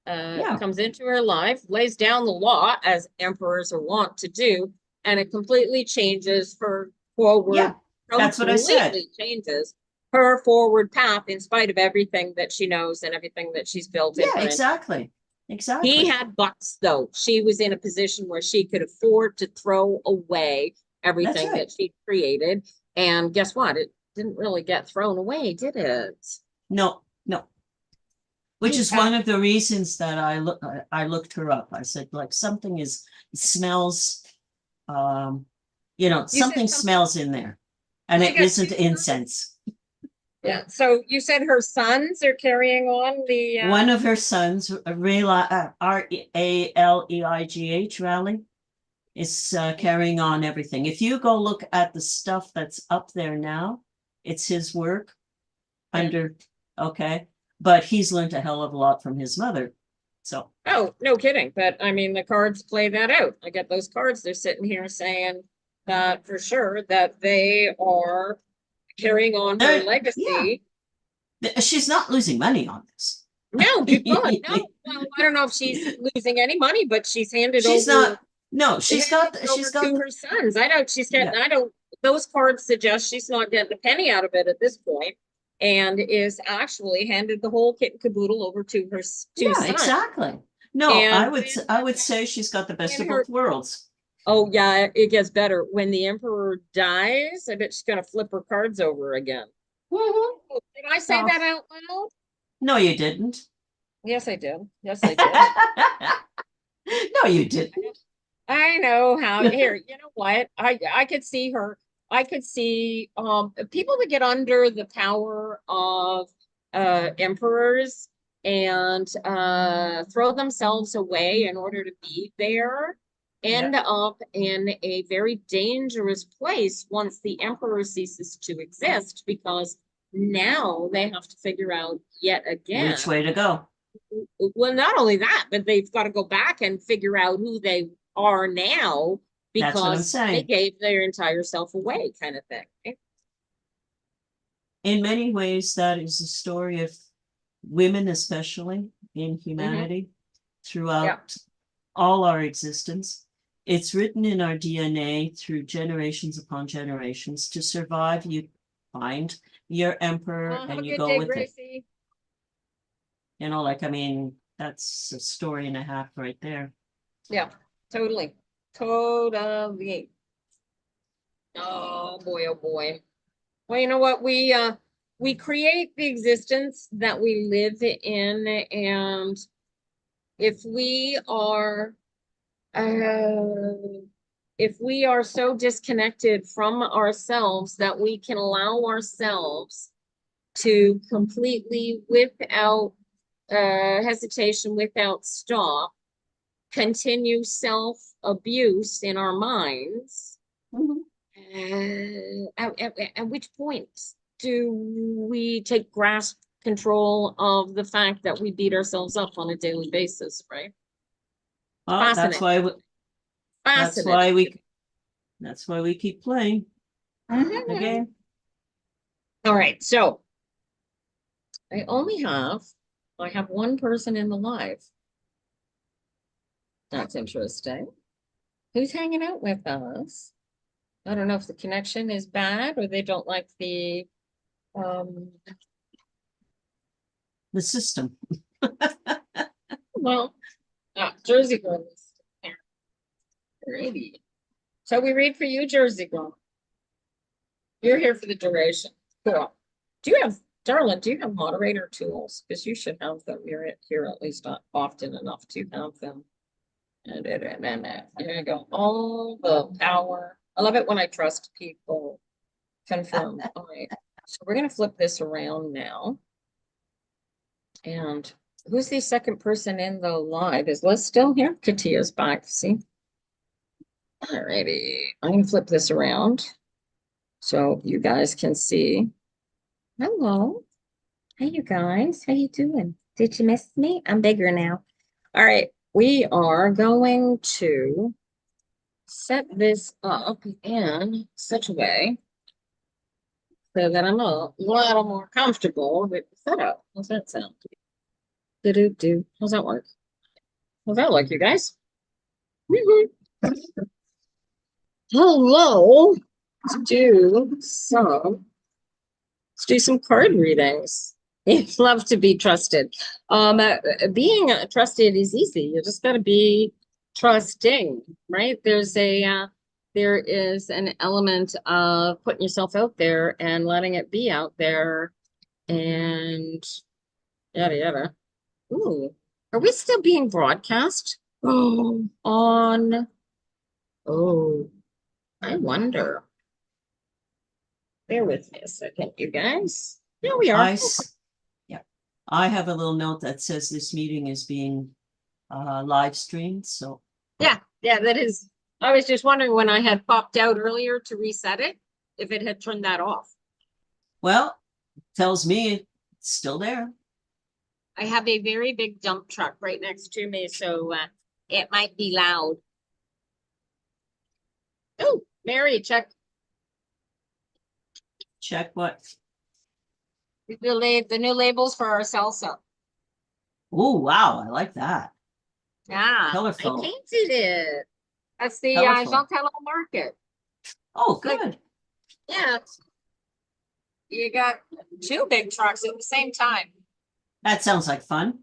Yeah. comes into her life, lays down the law as emperors are wont to do, and it completely changes her forward. Yeah, that's what I said. Completely changes her forward path in spite of everything that she knows and everything that she's built in. Yeah, exactly. Exactly. He had bucks though. She was in a position where she could afford to throw away everything that she created. And guess what? It didn't really get thrown away, did it? No, no. Which is one of the reasons that I looked her up. I said, like, something smells, something smells in there. And it isn't incense. Yeah. So you said her sons are carrying on the one of her sons, Raleigh, Raleigh, is carrying on everything. If you go look at the stuff that's up there now, it's his work okay. But he's learned a hell of a lot from his mother. So. Oh, no kidding. But I mean, the cards play that out. I get those cards. They're sitting here saying that for sure that they are carrying on her legacy. Yeah. She's not losing money on this. No, good God, no. Well, I don't know if she's losing any money, but she's handed over. She's not. No, she's got to her sons. I don't. She's getting. Yeah. I don't. Those cards suggest she's not getting a penny out of it at this point, and is actually handed the whole kit and caboodle over to her two sons. Exactly. No, And I would say she's got the best of both worlds. Oh yeah, it gets better. When the emperor dies, I bet she's gonna flip her cards over again. Did I say that out loud? No, you didn't. Yes, I did. Yes, I did. No, you didn't. I know how. Here, you know what? I could see her. I could see people that get under the power of emperors and throw themselves away in order to be there end up in a very dangerous place once the emperor ceases to exist, because now they have to figure out yet again which way to go. Well, not only that, but they've got to go back and figure out who they are now, because they gave their entire self away, kind of thing. Right? In many ways, that is a story of women, especially in humanity, throughout all our existence. It's written in our DNA through generations upon generations. To survive, you find your emperor and you go with Gracie. It. I mean, that's a story and a half right there. Yeah, totally. Totally. Oh boy, oh boy. Well, you know what? We create the existence that we live in, and if we are so disconnected from ourselves that we can allow ourselves to completely, without hesitation, without stop, continue self-abuse in our minds, at which point do we take grasp control of the fact that we beat ourselves up on a daily basis, right? That's why we keep playing the game. All right, so I have one person in the live. That's interesting. Who's hanging out with us? I don't know if the connection is bad or they don't like the the system. Well, Jersey Girl is there. Alrighty. So we read for you, Jersey Girl. You're here for the duration. Cool. Do you have, darling, do you have moderator tools? Because you should have them. You're here at least often enough to have them. And there you go. All the power. I love it when I trust people. Confirm. All right. So we're going to flip this around now. And who's the second person in the live? Is Liz still here? Katia's back. See? All righty. I'm going to flip this around so you guys can see. Hello. Hey, you guys. How you doing? Did you miss me? I'm bigger now. All right. We are going to set this up in such a way so that I'm a little more comfortable with the setup. How's that sound? Do-do-do. How's that work? How's that look, you guys? Hello. Let's do some card readings. It's love to be trusted. Being trusted is easy. You just got to be trusting, right? There is an element of putting yourself out there and letting it be out there and yada yada. Ooh, are we still being broadcast? Oh, on. Oh, I wonder. Bear with me a second, you guys. Here we are. Yeah, I have a little note that says this meeting is being live streamed. So yeah, that is. I was just wondering when I had popped out earlier to reset it, if it had turned that off. Well, tells me it's still there. I have a very big dump truck right next to me, so it might be loud. Oh, Mary, check What? the new labels for our salsa. Oh, wow. I like that. Yeah, Colorful. I painted it. That's the Colorful. Jean Talon Market. Oh, good. Yeah. You got two big trucks at the same time. That sounds like fun.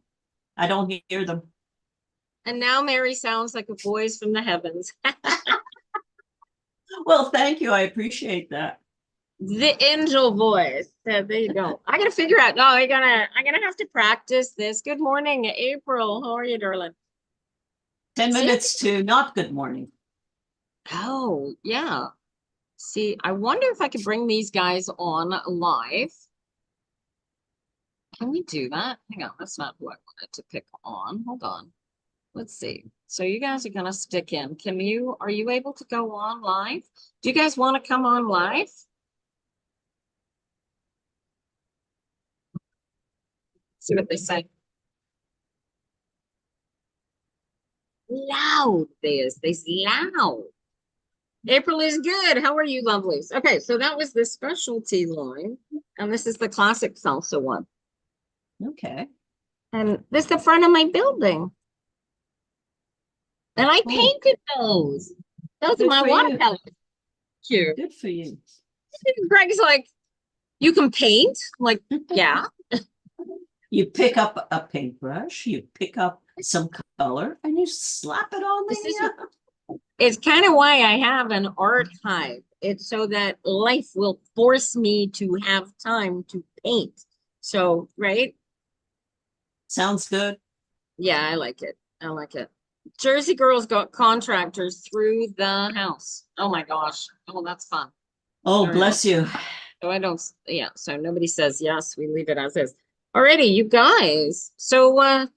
I don't hear them. And now Mary sounds like a voice from the heavens. Well, thank you. I appreciate that. The angel voice. There you go. I gotta figure out. No, I'm gonna have to practice this. Good morning, April. How are you, darling? 10 minutes to not good morning. Oh, yeah. See, I wonder if I could bring these guys on live. Can we do that? Hang on, that's not who I wanted to pick on. Hold on. Let's see. So you guys are gonna stick in. Are you able to go on live? Do you guys want to come on live? See what they say. Loud, this loud. April is good. How are you, lovelies? Okay, so that was the specialty line, and this is the classic salsa one. Okay. And this is the front of my building. And I painted those. Those are my watercolors. Cute. Good for you. Greg's like, you can paint? I'm like, yeah. You pick up a paintbrush, you pick up some color, and you slap it on It's kind of why I have an art hive. It's so that life will force me to have time to paint. So, right? Sounds good. Yeah, I like it. I like it. Jersey Girls got contractors through the house. Oh my gosh. Oh, that's fun. Oh, bless you. So I don't, yeah, so nobody says yes, we leave it as is. Alrighty, you guys. So, all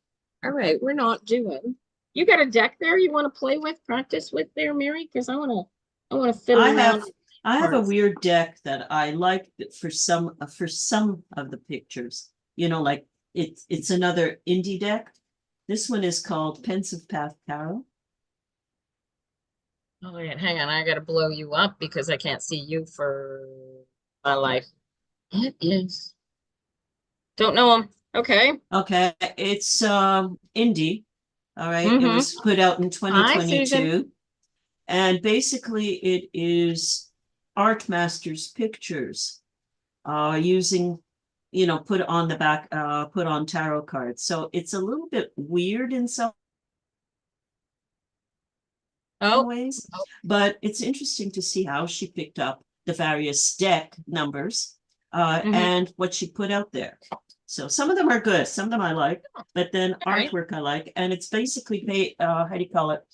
right, we're not doing. You got a deck there you want to play with, practice with there, Mary? Because I want to fiddle around. I have a weird deck that I like for some of the pictures. You know, like it's another indie deck. This one is called Pensive Path Tarot. Oh, wait, hang on, I gotta blow you up because I can't see you for my life. It is. Don't know them. Okay. Okay, it's indie. All right, it was put out in 2022. And basically it is Art Masters pictures using put on the back, put on tarot cards. So it's a little bit weird in some Oh, ways, but it's interesting to see how she picked up the various deck numbers and what she put out there. So some of them are good, some of them I like, but then artwork I like, and it's basically how do you call it?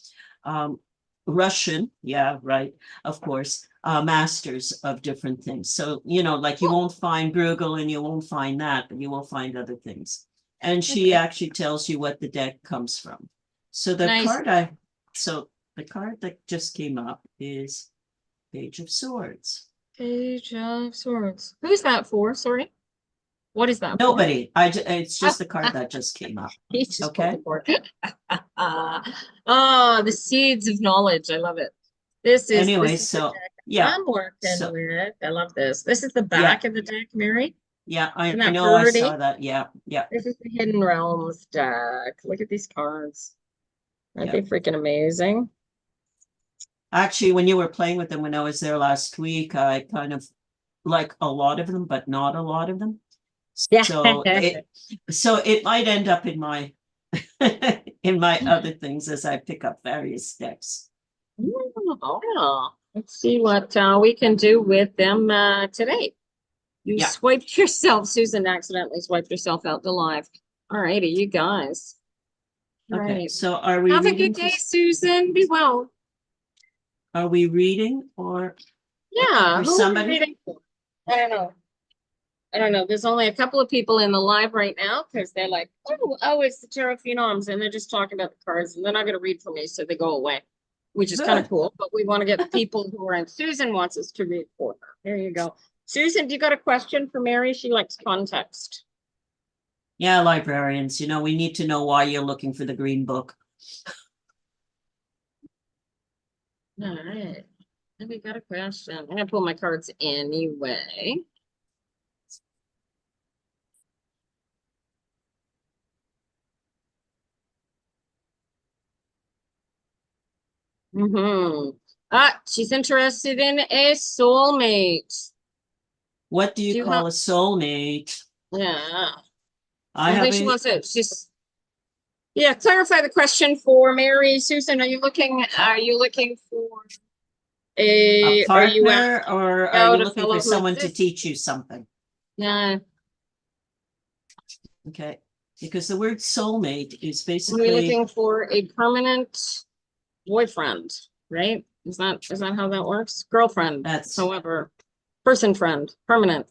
Russian, yeah, right, of course, masters of different things. So, like you won't find Bruegel and you won't find that, but you will find other things. And she actually tells you what the deck comes from. So the card that just came up is Page of Swords. Page of Swords. Who's that for? Sorry. What is that Nobody. It's just the card that just came up. Okay. Oh, the seeds of knowledge. I love it. This is anyway, this is the so deck yeah. I'm working with. I love this. This is the back of the deck, Mary. Yeah, I Isn't that know. pretty? I saw that. Yeah. This is the Hidden Realms deck. Look at these cards. Aren't they freaking amazing? Actually, when you were playing with them when I was there last week, I kind of like a lot of them, but not a lot of them. Yeah. So it might end up in my in my other things as I pick up various decks. Oh, yeah. Let's see what we can do with them today. You swiped yourself. Susan accidentally swiped herself out the live. All righty, you guys. Okay, Right. so are we Have a good day, Susan. Be well. Are we reading or yeah, who are we reading for? I don't know. I don't know. There's only a couple of people in the live right now because they're like, oh, it's the Tarot Phenoms, and they're just talking about the cards, and they're not going to read for me, so they go away, which is kind of cool. But we want to get the people who are in. Susan wants us to read for her. There you go. Susan, do you got a question for Mary? She likes context. Yeah, librarians, we need to know why you're looking for the green book. All right. And we got a question. I'm going to pull my cards anyway. She's interested in a soulmate. What do you call a soulmate? Yeah. I think she wants it. Clarify the question for Mary. Susan, are you looking for a partner, or are you looking for someone to teach you something? Yeah. Okay. Because the word soulmate is basically we're looking for a permanent boyfriend, right? Is that how that works? Girlfriend. That's however, person friend, permanent.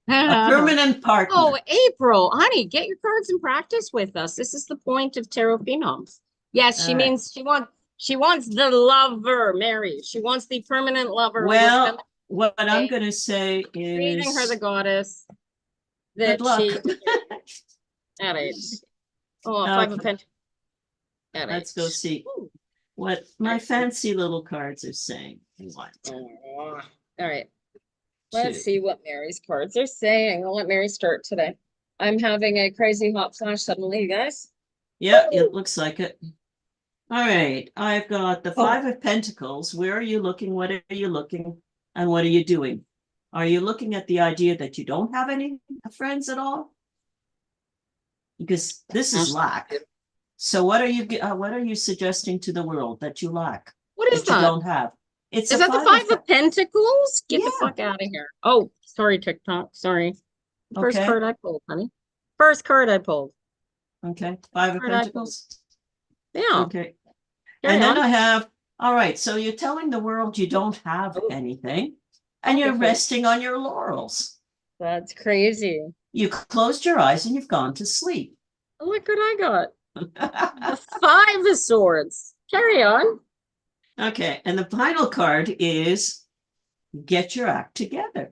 A permanent partner. Oh, April, honey, get your cards and practice with us. This is the point of Tarot Phenoms. Yes, she means she wants the lover, Mary. She wants the permanent lover. Well, what I'm going to say is reading her the goddess. Good luck. At age. Oh, Five of Pentacles. Let's go see what my fancy little cards are saying. All right. Let's see what Mary's cards are saying. I'll let Mary start today. I'm having a crazy hot flash suddenly, you guys. Yeah, it looks like it. All right. I've got the Five of Pentacles. Where are you looking? What are you looking? And what are you doing? Are you looking at the idea that you don't have any friends at all? Because this is lack. So what are you suggesting to the world that you lack? What is that? You don't have? Is that the Five of Pentacles? Get the fuck out of here. Oh, sorry, TikTok. Sorry. First card I pulled, honey. First card I pulled. Okay. Five of Pentacles. Yeah. Okay. And then I have, all right. So you're telling the world you don't have anything and you're resting on your laurels. That's crazy. You closed your eyes and you've gone to sleep. Oh, look what I got. The Five of Swords. Carry on. Okay. And the final card is get your act together.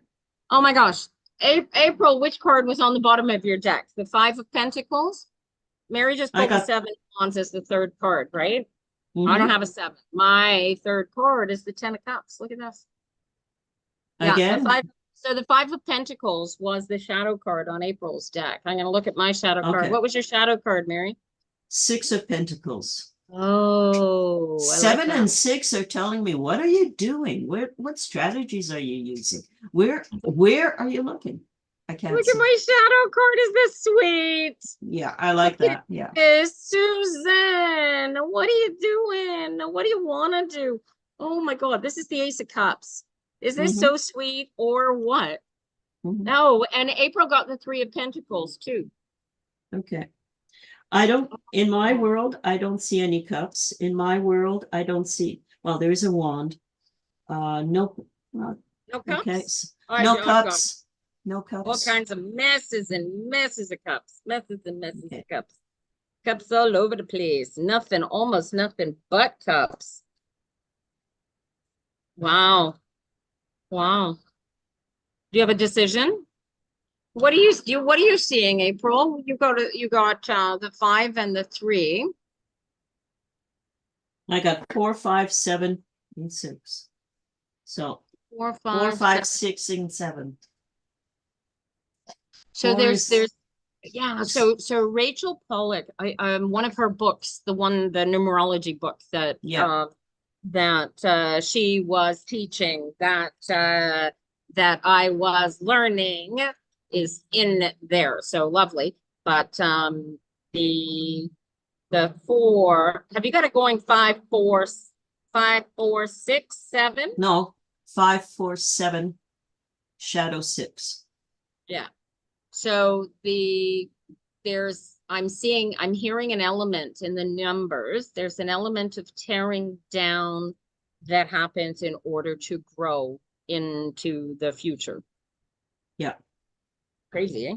Oh my gosh. April, which card was on the bottom of your deck? The Five of Pentacles? Mary just pulled the Seven of Wands as the third card, right? I don't have a seven. My third card is the Ten of Cups. Look at this. Again? So the Five of Pentacles was the shadow card on April's deck. I'm going to look at my shadow card. What was your shadow card, Mary? Six of Pentacles. Oh, Seven and six are telling me, what are you doing? What strategies are you using? Where are you looking? I can't Look at see. my shadow card. Is this sweet? Yeah, I like Look at that. Yeah. this, Susan. What are you doing? What do you want to do? Oh my God, this is the Ace of Cups. Is this Hmm. so sweet or what? Hmm. Oh, and April got the Three of Pentacles too. Okay. I don't, in my world, I don't see any cups. In my world, I don't see, well, there is a wand. No, No okay. cups? No I've got cups. No all cups. kinds of messes and messes of cups. Messes and messes Okay. of cups. Cups all over the place. Nothing, almost nothing but cups. Wow. Wow. Do you have a decision? What are you seeing, April? You got the 5 and the 3. I got 4, 5, 7, and 6. So 4, 4, 5, 5, 7. 6, and 7. So 4 is, there's yeah, so Rachel Pollack, one of her books, the numerology book yeah. that she was teaching, that I was learning is in there. So lovely. But the the 4, have you got it going 5, 4, 5, 4, 6, 7? No, 5, 4, 7, shadow 6. Yeah. So I'm hearing an element in the numbers. There's an element of tearing down that happens in order to grow into the future. Yeah. Crazy, eh?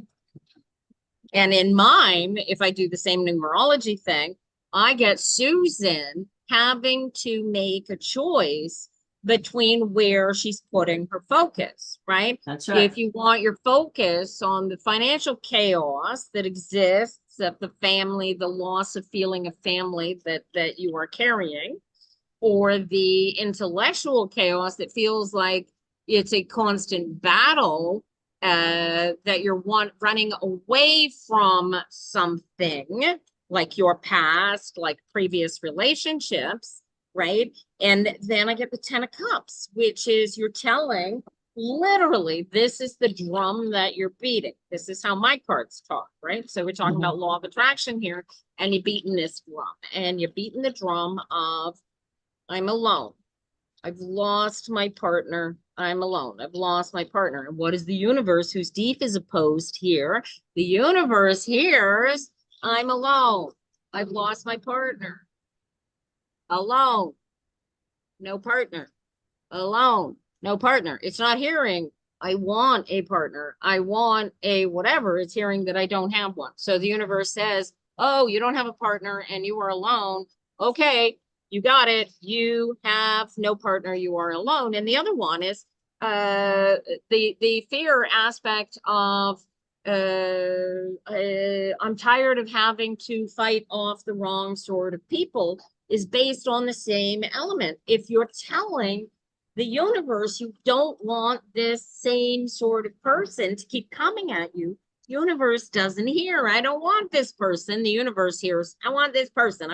And in mine, if I do the same numerology thing, I get Susan having to make a choice between where she's putting her focus, right? That's right. If you want your focus on the financial chaos that exists of the family, the loss of feeling of family that you are carrying, or the intellectual chaos that feels like it's a constant battle, that you're running away from something like your past, like previous relationships, right? And then I get the 10 of Cups, which is you're telling literally, this is the drum that you're beating. This is how my cards talk, right? So we're talking about law of attraction here, and you're beating this drum, and you're beating the drum of I'm alone. I've lost my partner. I'm alone. I've lost my partner. And what is the universe whose deep is opposed here? The universe hears I'm alone. I've lost my partner. Alone. No partner. Alone. No partner. It's not hearing I want a partner. I want a whatever. It's hearing that I don't have one. So the universe says, oh, you don't have a partner and you are alone. Okay, you got it. You have no partner. You are alone. And the other one is the fear aspect of I'm tired of having to fight off the wrong sort of people is based on the same element. If you're telling the universe you don't want this same sort of person to keep coming at you, universe doesn't hear I don't want this person. The universe hears I want this person.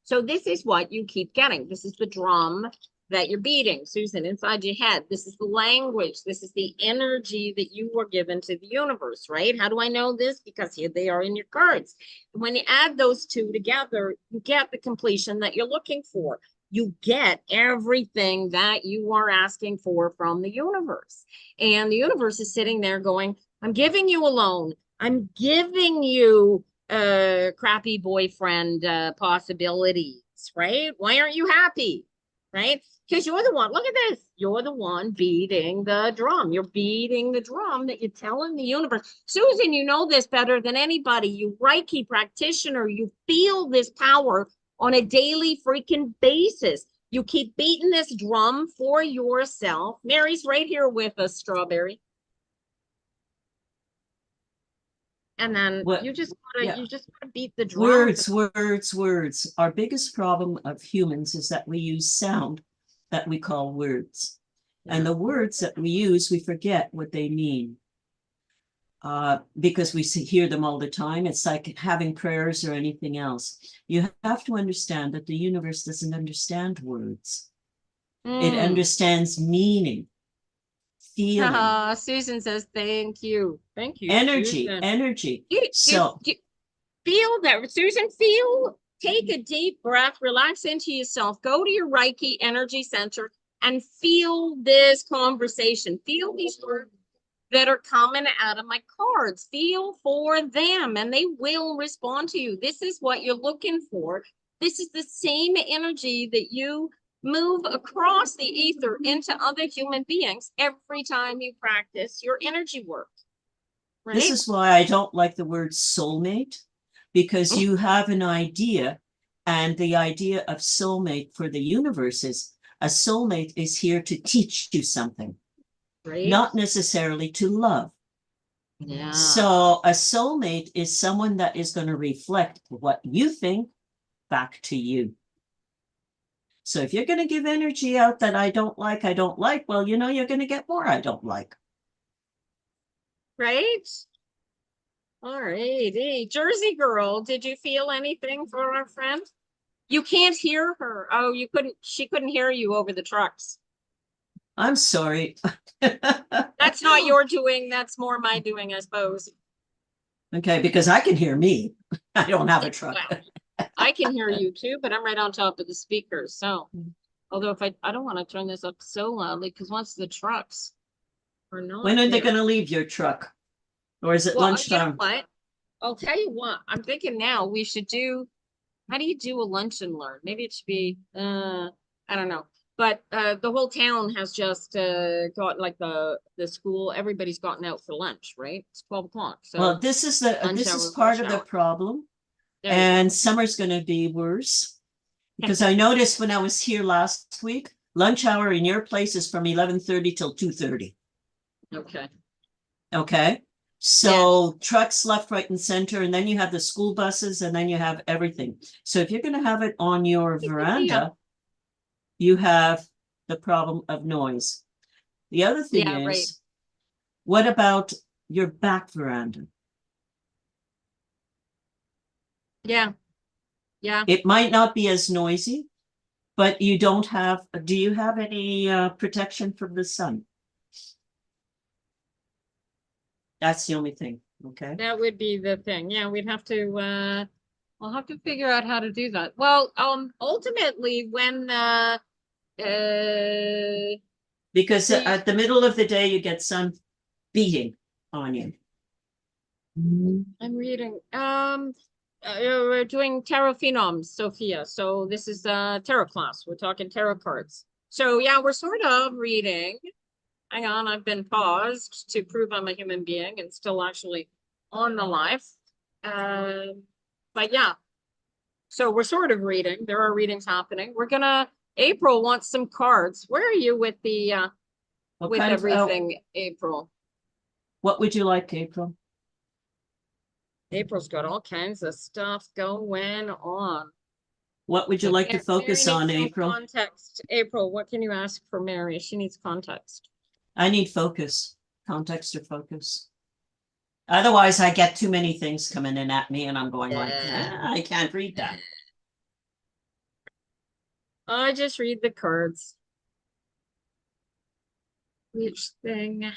So this is what you keep getting. This is the drum that you're beating, Susan, inside your head. This is the language. This is the energy that you were given to the universe, right? How do I know this? Because here they are in your cards. When you add those two together, you get the completion that you're looking for. You get everything that you are asking for from the universe. And the universe is sitting there going, I'm giving you a loan. I'm giving you crappy boyfriend possibilities, right? Why aren't you happy? Right? Because you're the one, look at this. You're the one beating the drum. You're beating the drum that you're telling the universe. Susan, you know this better than anybody. You Reiki practitioner, you feel this power on a daily freaking basis. You keep beating this drum for yourself. Mary's right here with us, Strawberry. And then What? you just Yeah. gotta beat the drum. Words. Our biggest problem of humans is that we use sound that we call words. And the words that we use, we forget what they mean. Because we hear them all the time. It's like having prayers or anything else. You have to understand that the universe doesn't understand words. It understands meaning. feeling, Susan says, thank you. Thank you, energy, Susan. energy. You So feel that, Susan, take a deep breath, relax into yourself, go to your Reiki energy center and feel this conversation. Feel these words that are coming out of my cards. Feel for them and they will respond to you. This is what you're looking for. This is the same energy that you move across the ether into other human beings every time you practice your energy work. Right? this is why I don't like the word soulmate, because you have an idea, and the idea of soulmate for the universe is a soulmate is here to teach you something, right? Not necessarily to love. Yeah. So a soulmate is someone that is going to reflect what you think back to you. So if you're going to give energy out that I don't like, well, you know, you're going to get more I don't like. Right? All right. Hey, Jersey girl, did you feel anything for our friend? You can't hear her. Oh, she couldn't hear you over the trucks. I'm sorry. That's not your doing. That's more my doing, I suppose. Okay, because I can hear me. I don't have a truck. Well, I can hear you too, but I'm right on top of the speakers. So, although if I don't want to turn this up so loudly, because once the trucks are not When are they here. going to leave your truck? Or is it Well, you know lunchtime? what? I'll tell you what, I'm thinking now we should do, how do you do a lunch and learn? Maybe it should be, I don't know. But the whole town has just got like the school, everybody's gotten out for lunch, right? It's 12 o'clock. So Well, this is lunch part hour, of the rush hour. problem. There you go. And summer's going to be worse. Because I noticed when I was here last week, lunch hour in your place is from 11:30 till 2:30. Okay. Okay. So trucks left, right, and center, and then you have the school buses, and then you have everything. So if you're going to have it on your veranda, you have the problem of noise. The other thing Yeah, is, right. what about your back veranda? Yeah. Yeah. It might not be as noisy, but you don't have, do you have any protection from the sun? That's the only thing. Okay. That would be the thing. Yeah, we'd have to we'll have to figure out how to do that. Well, ultimately when Because the at the middle of the day, you get sun beating on you. I'm reading we're doing tarot phenoms, Sophia. So this is tarot class. We're talking tarot cards. So yeah, we're sort of reading. Hang on, I've been paused to prove I'm a human being and still actually on the live. But yeah, so we're sort of reading. There are readings happening. April wants some cards. Where are you with the What with kind of, everything, April? what would you like, April? April's got all kinds of stuff going on. What would you like to Mary focus needs on, some April? context. April, what can you ask for Mary? She needs context. I need focus, context or focus. Otherwise, I get too many things coming in at me and I'm going like, I can't read that. I just read the cards. Which thing?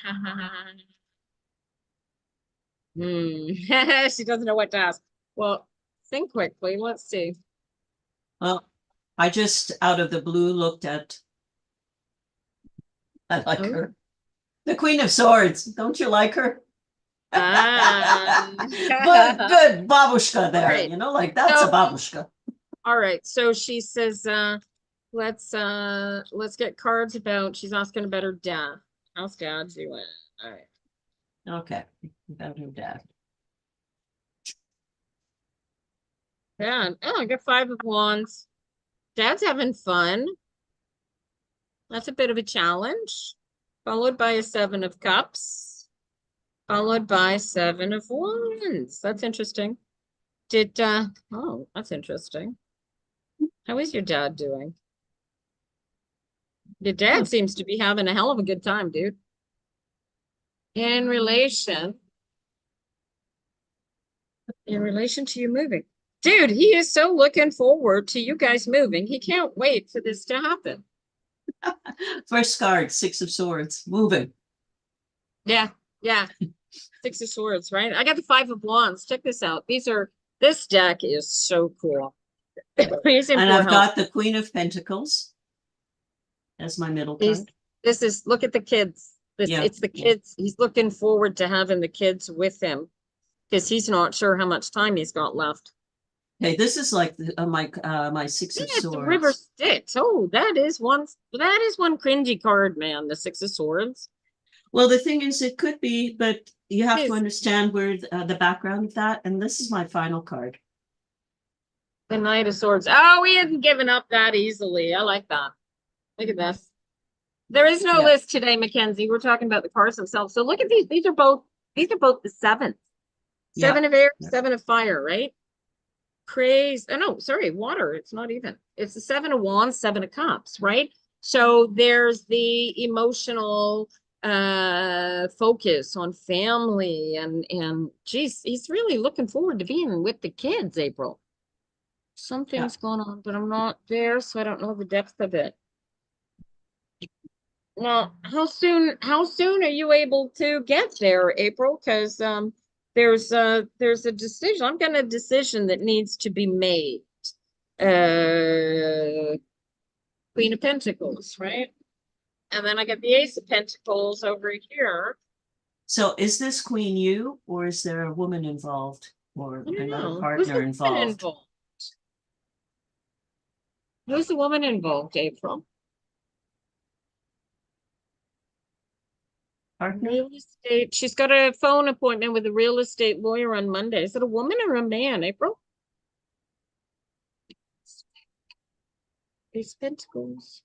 She doesn't know what to ask. Well, think quickly. Let's see. Well, I just out of the blue looked at, I like her. The Queen of Swords. Don't you like her? Good babushka there, right. you know, like that's a babushka. All right. So she says, let's get cards about, she's asking about her dad. How's dad doing? All right. Okay, about her dad. Yeah. Oh, I got 5 of wands. Dad's having fun. That's a bit of a challenge. Followed by a 7 of cups. Followed by 7 of wands. That's interesting. Oh, that's interesting. How is your dad doing? Your dad seems to be having a hell of a good time, dude. In relation to you moving. Dude, he is so looking forward to you guys moving. He can't wait for this to happen. First card, 6 of Swords, moving. Yeah, yeah. Six of Swords, right? I got the Five of Wands. Check this out. This deck is so cool. He's in And poor I've health. got the Queen of Pentacles as my middle He's card. this is look at the kids. Yeah. It's the kids. He's looking forward to having the kids with him because he's not sure how much time he's got left. Okay, this is like my Six Yeah, of it's the River Swords. Styx. Oh, that is one cringy card, man. The Six of Swords. Well, the thing is, it could be, but you It have to is understand where the background of that. And this is my final card. the Knight of Swords. Oh, he hadn't given up that easily. I like that. Look at this. There is no Yeah, list today, Mackenzie. We're talking about the cards themselves. So look at these. These are both the sevens. yeah. Seven of air, Yeah. seven of fire, right? Praise. Oh no, sorry, water. It's not even. It's the Seven of Wands, Seven of Cups, right? So there's the emotional focus on family and geez, he's really looking forward to being with the kids, April. Yeah. Something's going on, but I'm not there, so I don't know the depth of it. Now, how soon are you able to get there, April? Because there's a decision. I'm getting a decision that needs to be made. Uh Queen of Pentacles, right? And then I got the Ace of Pentacles over here. So is this Queen you, or is there a woman involved, or I don't another know. Who's partner the woman involved? involved? Who's the woman involved, April? Partner? Real estate. She's got a phone appointment with a real estate lawyer on Monday. Is it a woman or a man, April? Ace of Pentacles.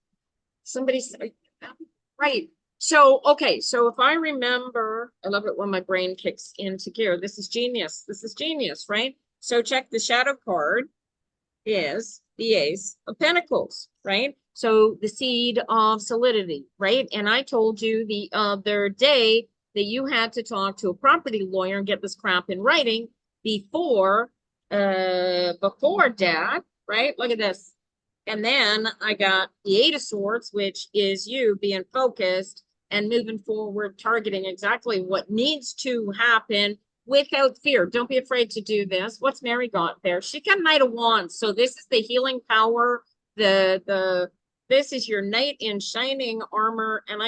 Somebody's right. So, okay. So if I remember, I love it when my brain kicks into gear. This is genius. This is genius, right? So check the shadow card is the Ace of Pentacles, right? So the seed of solidity, right? And I told you the other day that you had to talk to a property lawyer and get this crap in writing before dad, right? Look at this. And then I got the Eight of Swords, which is you being focused and moving forward, targeting exactly what needs to happen without fear. Don't be afraid to do this. What's Mary got there? She got Knight of Wands. So this is the healing power. This is your knight in shining armor. And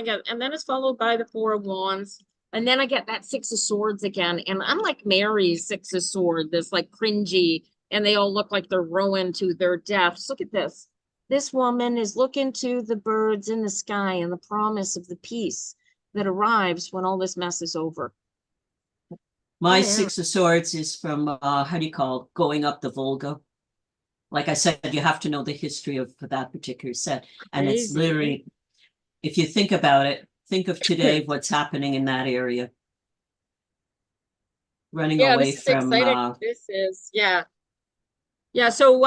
then it's followed by the Four of Wands. And then I get that Six of Swords again. And unlike Mary's Six of Swords, this like cringy, and they all look like they're rowing to their deaths. Look at this. This woman is looking to the birds in the sky and the promise of the peace that arrives when all this mess is over. My Six of Swords is from, how do you call it? Going up the Volga. Like I said, you have to know the history of that particular set. And it's Crazy. literally, if you think about it, think of today, what's happening in that area. Running Yeah, away this is from, exciting. This is, yeah. Yeah, so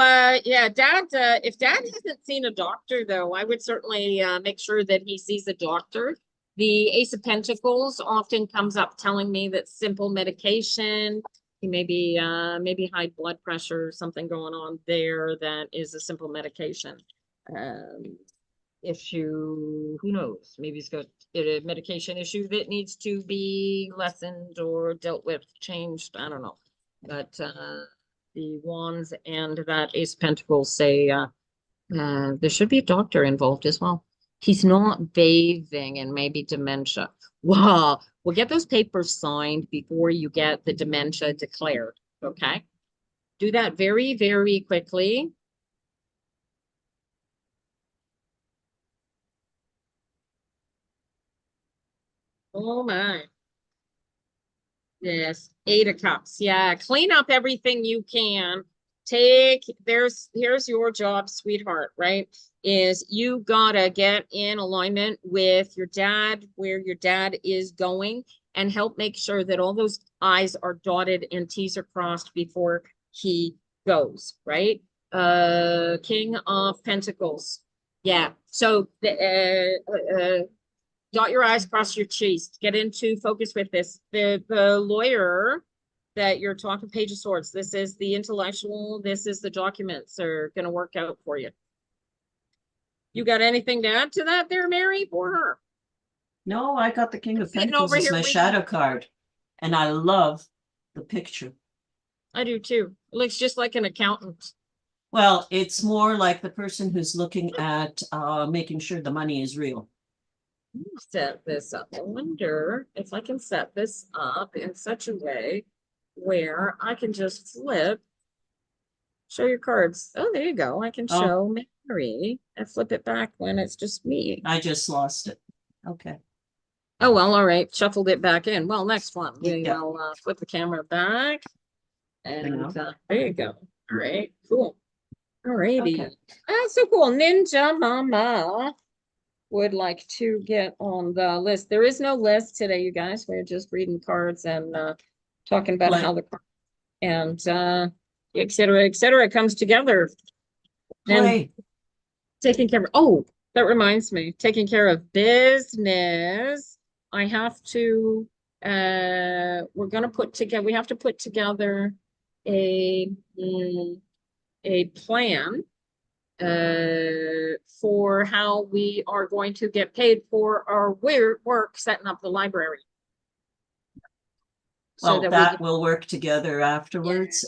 yeah, dad, if dad hasn't seen a doctor though, I would certainly make sure that he sees a doctor. The Ace of Pentacles often comes up telling me that simple medication, he maybe high blood pressure or something going on there that is a simple medication. Um, issue, who knows? Maybe he's got a medication issue that needs to be lessened or dealt with, changed. I don't know. But the wands and that Ace of Pentacles say there should be a doctor involved as well. He's not bathing and maybe dementia. Wow. We'll get those papers signed before you get the dementia declared. Okay. Do that very, very quickly. Oh my. Yes, Eight of Cups. Yeah, clean up everything you can. Here's your job, sweetheart, right? Is you gotta get in alignment with your dad, where your dad is going, and help make sure that all those I's are dotted and T's are crossed before he goes, right? King of Pentacles. Yeah. So dot your I's, cross your T's, get into focus with this. The lawyer that you're talking, Page of Swords, this is the intellectual, this is the documents are going to work out for you. You got anything to add to that there, Mary, for her? No, I got the King of Sitting Pentacles over as here my reading. shadow card. And I love the picture. I do too. It looks just like an accountant. Well, it's more like the person who's looking at making sure the money is real. Set this up. I wonder if I can set this up in such a way where I can just flip, show your cards. Oh, there you go. I can Oh. show Mary and flip it back when it's just me. I just lost it. Okay. Oh, well, all right. Shuffled it back in. Well, next one, we Yeah. will flip the camera back. And there you go. All right, cool. All righty. Okay. So cool. Ninja Mama would like to get on the list. There is no list today, you guys. We're just reading cards and talking about how the card and et cetera comes together. And Play. taking care of, oh, that reminds me, taking care of business. I have to we're gonna put together, we have to put together a plan for how we are going to get paid for our work setting up the library. Well, So that will work together afterwards.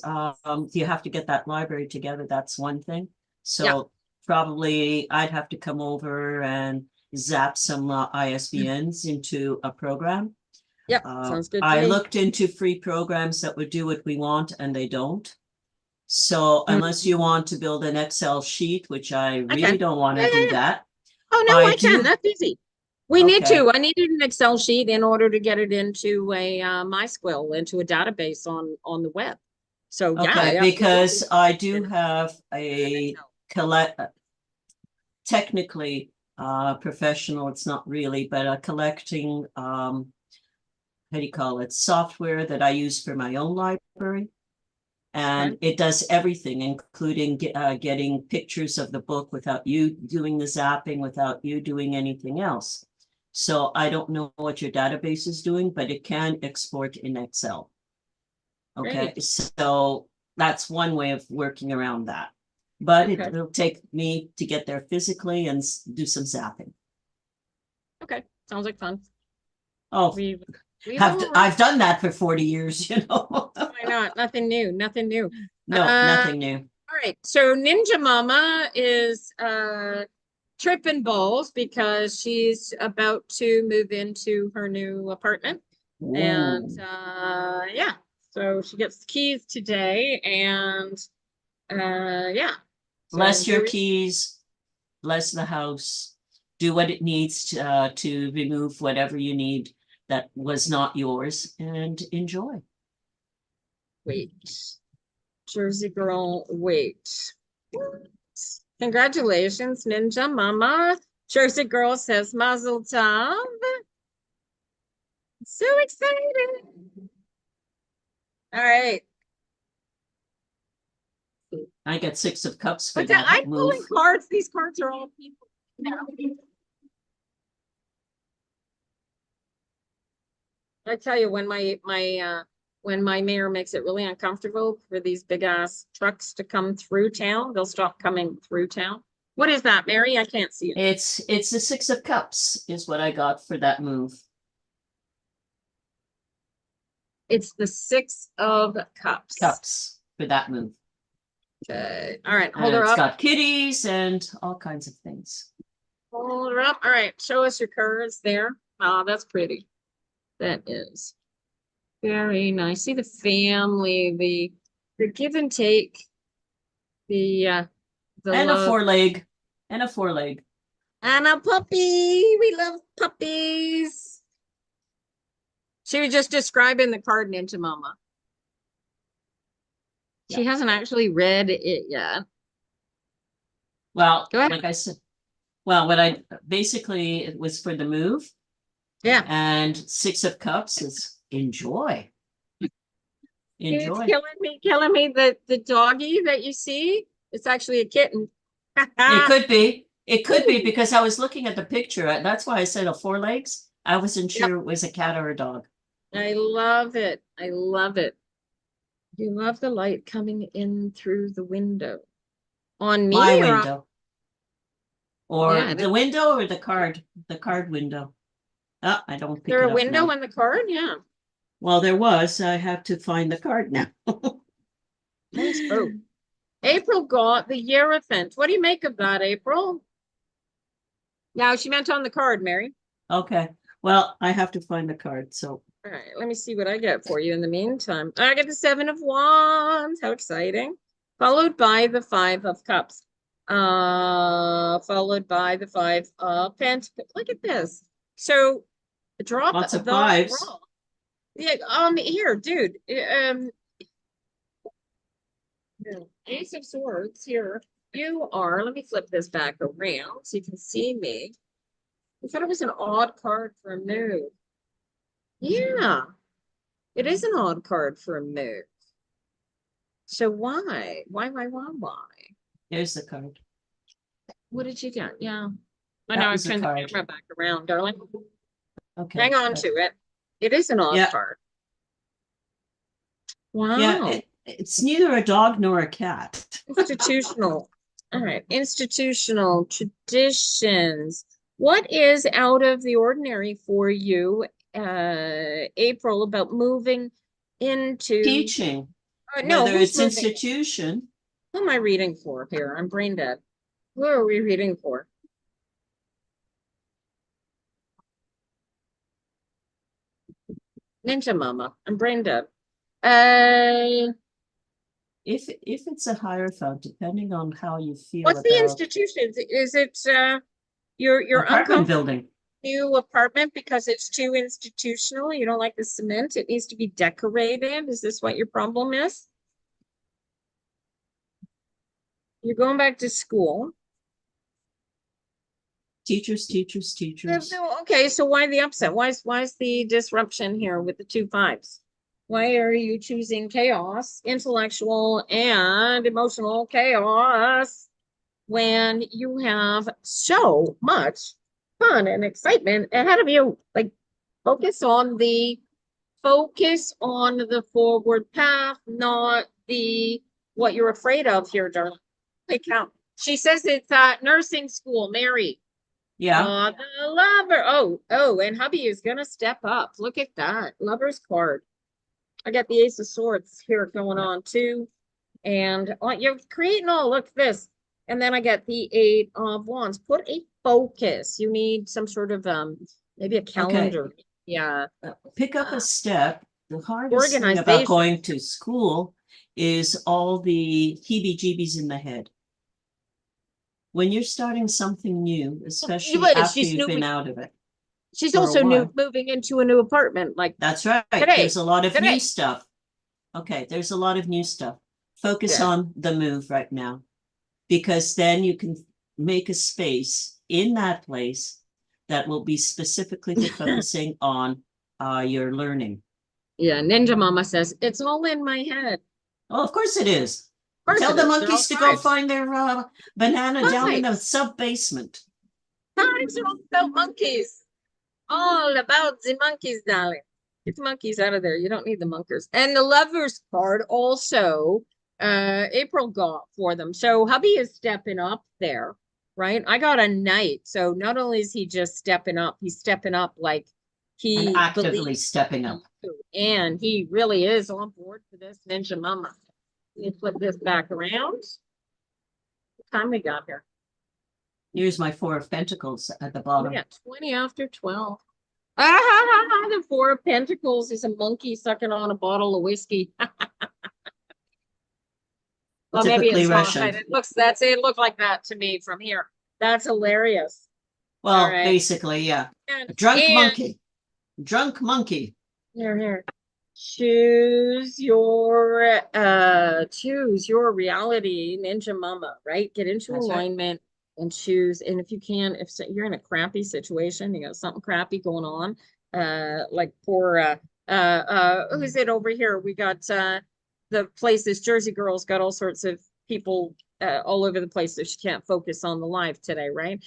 You have to get that library together. That's one thing. So probably I'd have to come over and zap some ISBNs into a program. Yep, sounds good to I me. looked into free programs that would do what we want, and they don't. So unless you want to build an Excel sheet, which I really don't want to do that. Oh, no, I can. That's easy. We need to. I needed an Excel sheet in order to get it into a MySQL, into a database on the web. So yeah, because I do have a technically professional, it's not really, but a collecting how do you call it, software that I use for my own library. And it does everything, including getting pictures of the book without you doing the zapping, without you doing anything else. So I don't know what your database is doing, but it can export in Excel. Okay, so that's one way of working around that. But it'll take me to get there physically and do some zapping. Okay, sounds like fun. Oh, I've done that for 40 years, you know. Why not? Nothing new, nothing new. No, nothing new. All right, so Ninja Mama is tripping balls because she's about to move into her new apartment. Ooh. And yeah, so she gets the keys today, and yeah. So bless your keys, bless the house, do what it needs to remove whatever you need that was not yours, and enjoy. Wait, Jersey girl, wait. Congratulations, Ninja Mama. Jersey girl says Mazel Tov. So excited. All right. I get 6 of Cups for but that I'm move. pulling cards. These cards are all people. I tell you, when my mayor makes it really uncomfortable for these big ass trucks to come through town, they'll stop coming through town. What is that, Mary? I can't see it. It's the 6 of Cups is what I got for that move. It's the 6 of Cups. Cups for that move. Okay. All right. Hold her up. It's got kitties and all kinds of things. Hold her up. All right. Show us your cards there. Oh, that's pretty. That is very nice. See the family, the give and take, the and love. a 4-leg. And a 4-leg. And a puppy. We love puppies. She was just describing the card Ninja Mama. She hasn't actually read it yet. Well, like I said, well, what I basically, it was for the move. Yeah. And 6 of Cups is enjoy. Enjoy. It's killing me that the doggy that you see, it's actually a kitten. It could be. It could be because I was looking at the picture. That's why I said a 4 legs. I wasn't sure it was a cat or a dog. I love it. I love it. You love the light coming in through the window. On me? My window. Or yeah, the window or the card window. I don't Is pick there it a up window now. on the card? Yeah. Well, there was. I have to find the card now. Nice. Oh, April got the Hierophant. What do you make of that, April? Yeah, she meant on the card, Mary. Okay. Well, I have to find the card. So All right, let me see what I get for you in the meantime. I get the 7 of Wands. How exciting. Followed by the 5 of Cups. Followed by the 5 of Pentacles. Look at this. So drop lots of the fives. bra. Yeah, here, dude. Ace of Swords here. You are, let me flip this back around so you can see me. I thought it was an odd card for a move. Yeah, it is an odd card for a move. So why? Why? Here's the card. What did you get? Yeah. I That know, I've was the turned the card. camera back around, darling. Okay. Hang on to it. It is an odd Yeah. card. Yeah. Wow. It's neither a dog nor a cat. Institutional. All right. Institutional traditions. What is out of the ordinary for you, April, about moving into Teaching, no, whether who's it's moving? institution. Who am I reading for here? I'm brain dead. Who are we reading for? Ninja Mama. I'm brain dead. If it's a hierophant, depending on how you feel What's the about institution? Is it your apartment uncomfortable building. new apartment because it's too institutional? You don't like the cement? It needs to be decorated. Is this what your problem is? You're going back to school. Teachers. Okay, so why the upset? Why's the disruption here with the 2 5s? Why are you choosing chaos, intellectual and emotional chaos, when you have so much fun and excitement ahead of you? Like, focus on the forward path, not the what you're afraid of here, darling. Hey, count. She says it's nursing school, Mary. Yeah. The lover. Oh, and hubby is gonna step up. Look at that. Lover's card. I got the Ace of Swords here going on too. And you're creating look at this. And then I get the 8 of Wands. Put a focus. You need some sort of maybe a calendar. Okay. Yeah. Pick up a step. The hardest thing about Organization. going to school is all the heebie-jeebies in the head. When you're starting something new, especially But after she's you've been moving. out of it. She's for a also while. moving into a new apartment. Like That's right. today. There's a lot of Today. new stuff. Okay, there's a lot of new stuff. Focus Yeah. on the move right now, because then you can make a space in that place that will be specifically for focusing on your learning. Yeah, Ninja Mama says it's all in my head. Oh, of course it is. Of course Tell it the is. They're monkeys to all go fives. find their banana down in the Fives. sub-basement. Fives are all about monkeys. All about the monkeys, darling. Get the monkeys out of there. You don't need the monkers. And the lovers card also, April got for them. So hubby is stepping up there, right? I got a knight. So not only is he just stepping up, he's stepping up like he And actively believes stepping up. and he really is on board for this Ninja Mama. Let me flip this back around. What time we got here? Here's my 4 of Pentacles at the bottom. Yeah, 20 after 12. The 4 of Pentacles is a monkey sucking on a bottle of whiskey. Well, maybe Typically it's not. Russian. It looked like that to me from here. That's hilarious. Well, right. basically, yeah. And, A drunk monkey. Drunk monkey. Here. Choose your reality, Ninja Mama, right? Get into That's right. alignment and choose. And if you can, if you're in a crappy situation, you got something crappy going on, like for who's it over here? We got the places, Jersey Girls got all sorts of people all over the place, so she can't focus on the live today, right?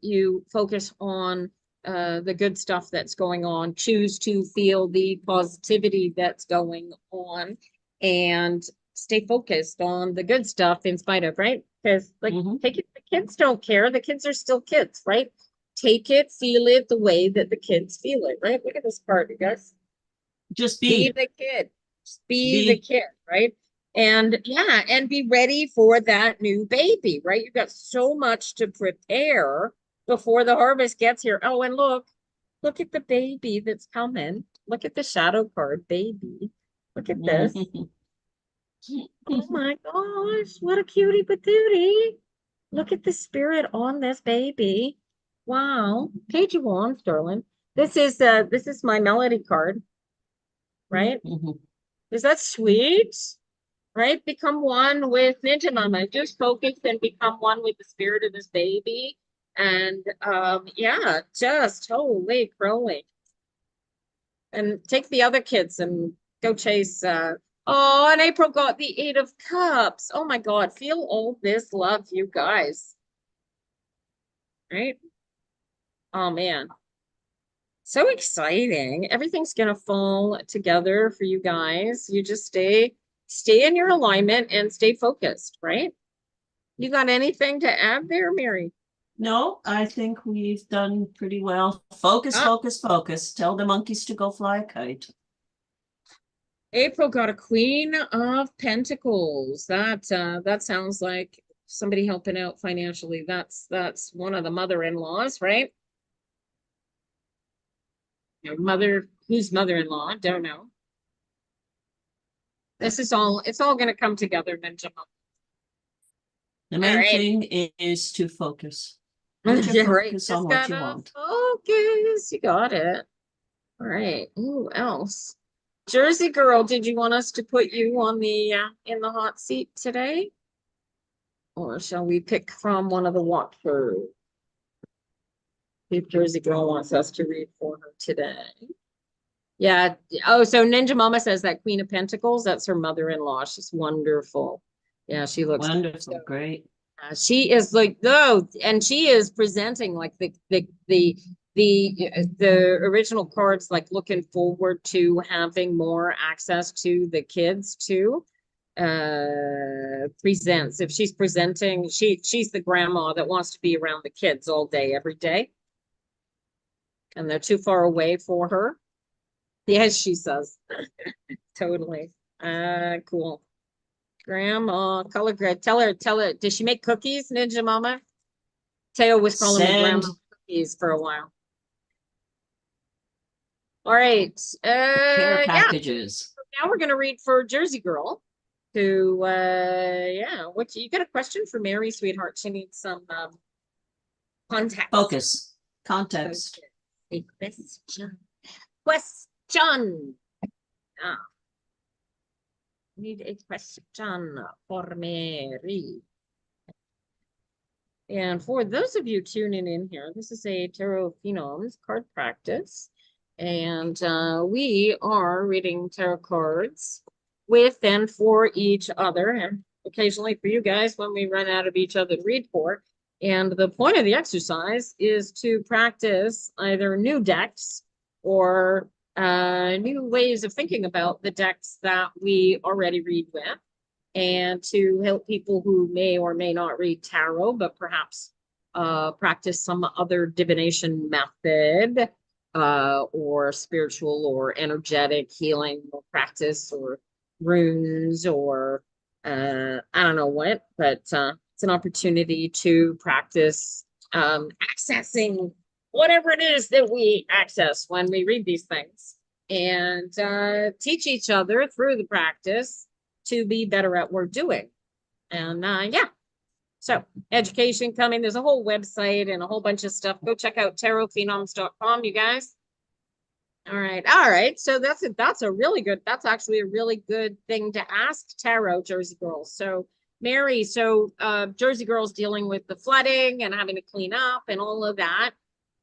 You focus on the good stuff that's going on, choose to feel the positivity that's going on, and stay focused on the good stuff in spite of, right? Because like Mhm. take it, the kids don't care. The kids are still kids, right? take it, feel it the way that the kids feel it, right? Look at this part, you guys. Just Be be. the kid. Just be the Be. kid, right? And yeah, and be ready for that new baby, right? You've got so much to prepare before the harvest gets here. Oh, and look at the baby that's coming. Look at the shadow card, baby. Look at this. Oh my gosh, what a cutie patootie. Look at the spirit on this baby. Wow. Page you on, Sterling. This is my melody card, right? Is that sweet? Right? Become one with Ninja Mama. Just focus and become one with the spirit of this baby. And yeah, just holy croly. And take the other kids and go chase oh, and April got the 8 of Cups. Oh my God, feel all this love, you guys. Right? Oh man. So exciting. Everything's gonna fall together for you guys. You just stay in your alignment and stay focused, right? You got anything to add there, Mary? No, I think we've done pretty well. Focus, Ah, focus, focus. Tell the monkeys to go fly a kite. April got a Queen of Pentacles. That sounds like somebody helping out financially. That's one of the mother-in-laws, right? Your mother, who's mother-in-law? Don't know. It's all gonna come together, Benjamin. The All main right. thing is to focus. Put your Yeah, right. focus on Just what you gotta want. focus. You got it. All right. Who else? Jersey girl, did you want us to put you on the in the hot seat today? Or shall we pick from one of the walkthroughs? If Jersey girl wants us to read for her today. Yeah. Oh, so Ninja Mama says that Queen of Pentacles, that's her mother-in-law. She's wonderful. Yeah, she looks Wonderful, so great. she is like though, and she is presenting like the original cards, like looking forward to having more access to the kids too. Presents if she's presenting, she's the grandma that wants to be around the kids all day, every day, and they're too far away for her. Yes, she says. Totally. Cool. Grandma, color grid. Tell her. Does she make cookies, Ninja Mama? Teo was calling me grandma Send cookies for a while. All right. care Yeah. packages. Now we're gonna read for Jersey Girl. Who yeah, what you got a question for Mary, sweetheart? She needs some context. Focus. Context. A question. Question. Ah, need a question for Mary. And for those of you tuning in here, this is a Tarot Phenoms card practice. And we are reading tarot cards with and for each other, and occasionally for you guys when we run out of each other to read for. And the point of the exercise is to practice either new decks or new ways of thinking about the decks that we already read with, and to help people who may or may not read tarot, but perhaps practice some other divination method or spiritual or energetic healing or practice or runes or I don't know what, but it's an opportunity to practice accessing whatever it is that we access when we read these things, and teach each other through the practice to be better at what we're doing. And yeah, so education coming. There's a whole website and a whole bunch of stuff. Go check out tarotphenoms.com, you guys. All right. So that's actually a really good thing to ask tarot, Jersey girls. So Mary, so Jersey girls dealing with the flooding and having to clean up and all of that.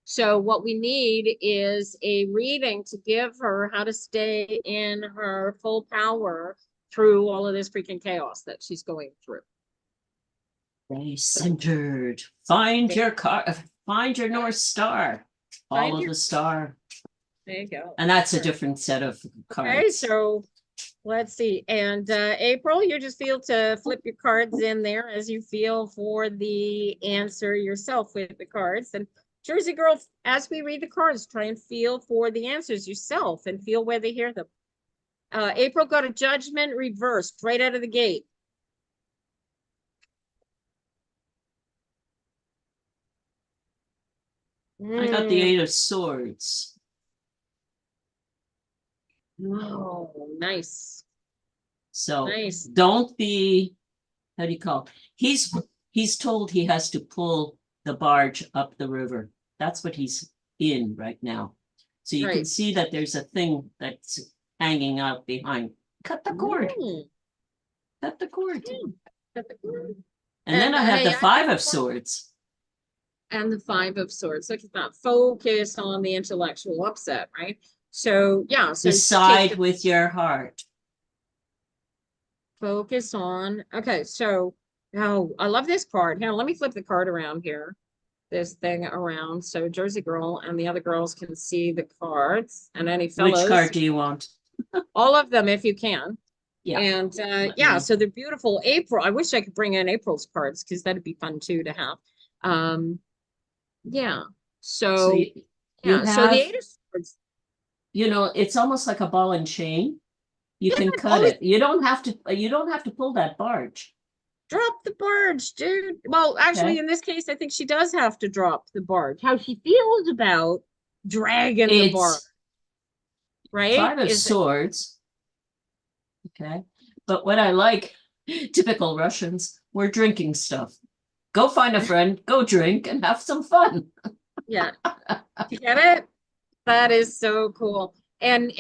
So what we need is a reading to give her how to stay in her full power through all of this freaking chaos that she's going through. Stay centered. Find your North Star. Follow the star. There you go. And that's a different set of cards. Okay, so let's see. And April, you just feel to flip your cards in there as you feel for the answer yourself with the cards. And Jersey girl, as we read the cards, try and feel for the answers yourself and feel where they hear them. April got a judgment reversed right out of the gate. I got the 8 of Swords. Oh, nice. So Nice. don't be, how do you call it? He's told he has to pull the barge up the river. That's what he's in right now. So you can Right. see that there's a thing that's hanging out behind. Cut the cord. Cut the cord. Cut the cord. And then I have hey, the 5 of Swords. And the 5 of Swords. Look at that. Focus on the intellectual upset, right? So yeah, so Decide with your heart. Focus on. Okay, so oh, I love this card. Here, let me flip the card around here. This thing around so Jersey girl and the other girls can see the cards and any fellows. Which card do you want? All of them if you can. Yeah. And yeah, so they're beautiful. April. I wish I could bring in April's cards because that'd be fun too to have. Yeah. So yeah, so the 8 of Swords. You know, it's almost like a ball and chain. You can cut always- it. You don't have to pull that barge. Drop the barge, dude. Well, actually, Okay. in this case, I think she does have to drop the barge. How she feels about dragging the barge, right? 5 of Swords. Okay. But what I like, typical Russians, we're drinking stuff. Go find a friend, go drink, and have some fun. Yeah. You get it? That is so cool. And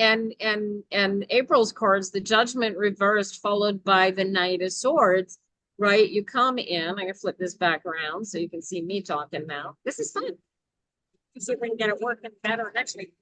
April's cards, the Judgment reversed, followed by the Knight of Swords, right? You come in. I'm gonna flip this back around so you can see me talking now. This is fun. Let's see if we can get it working better next week.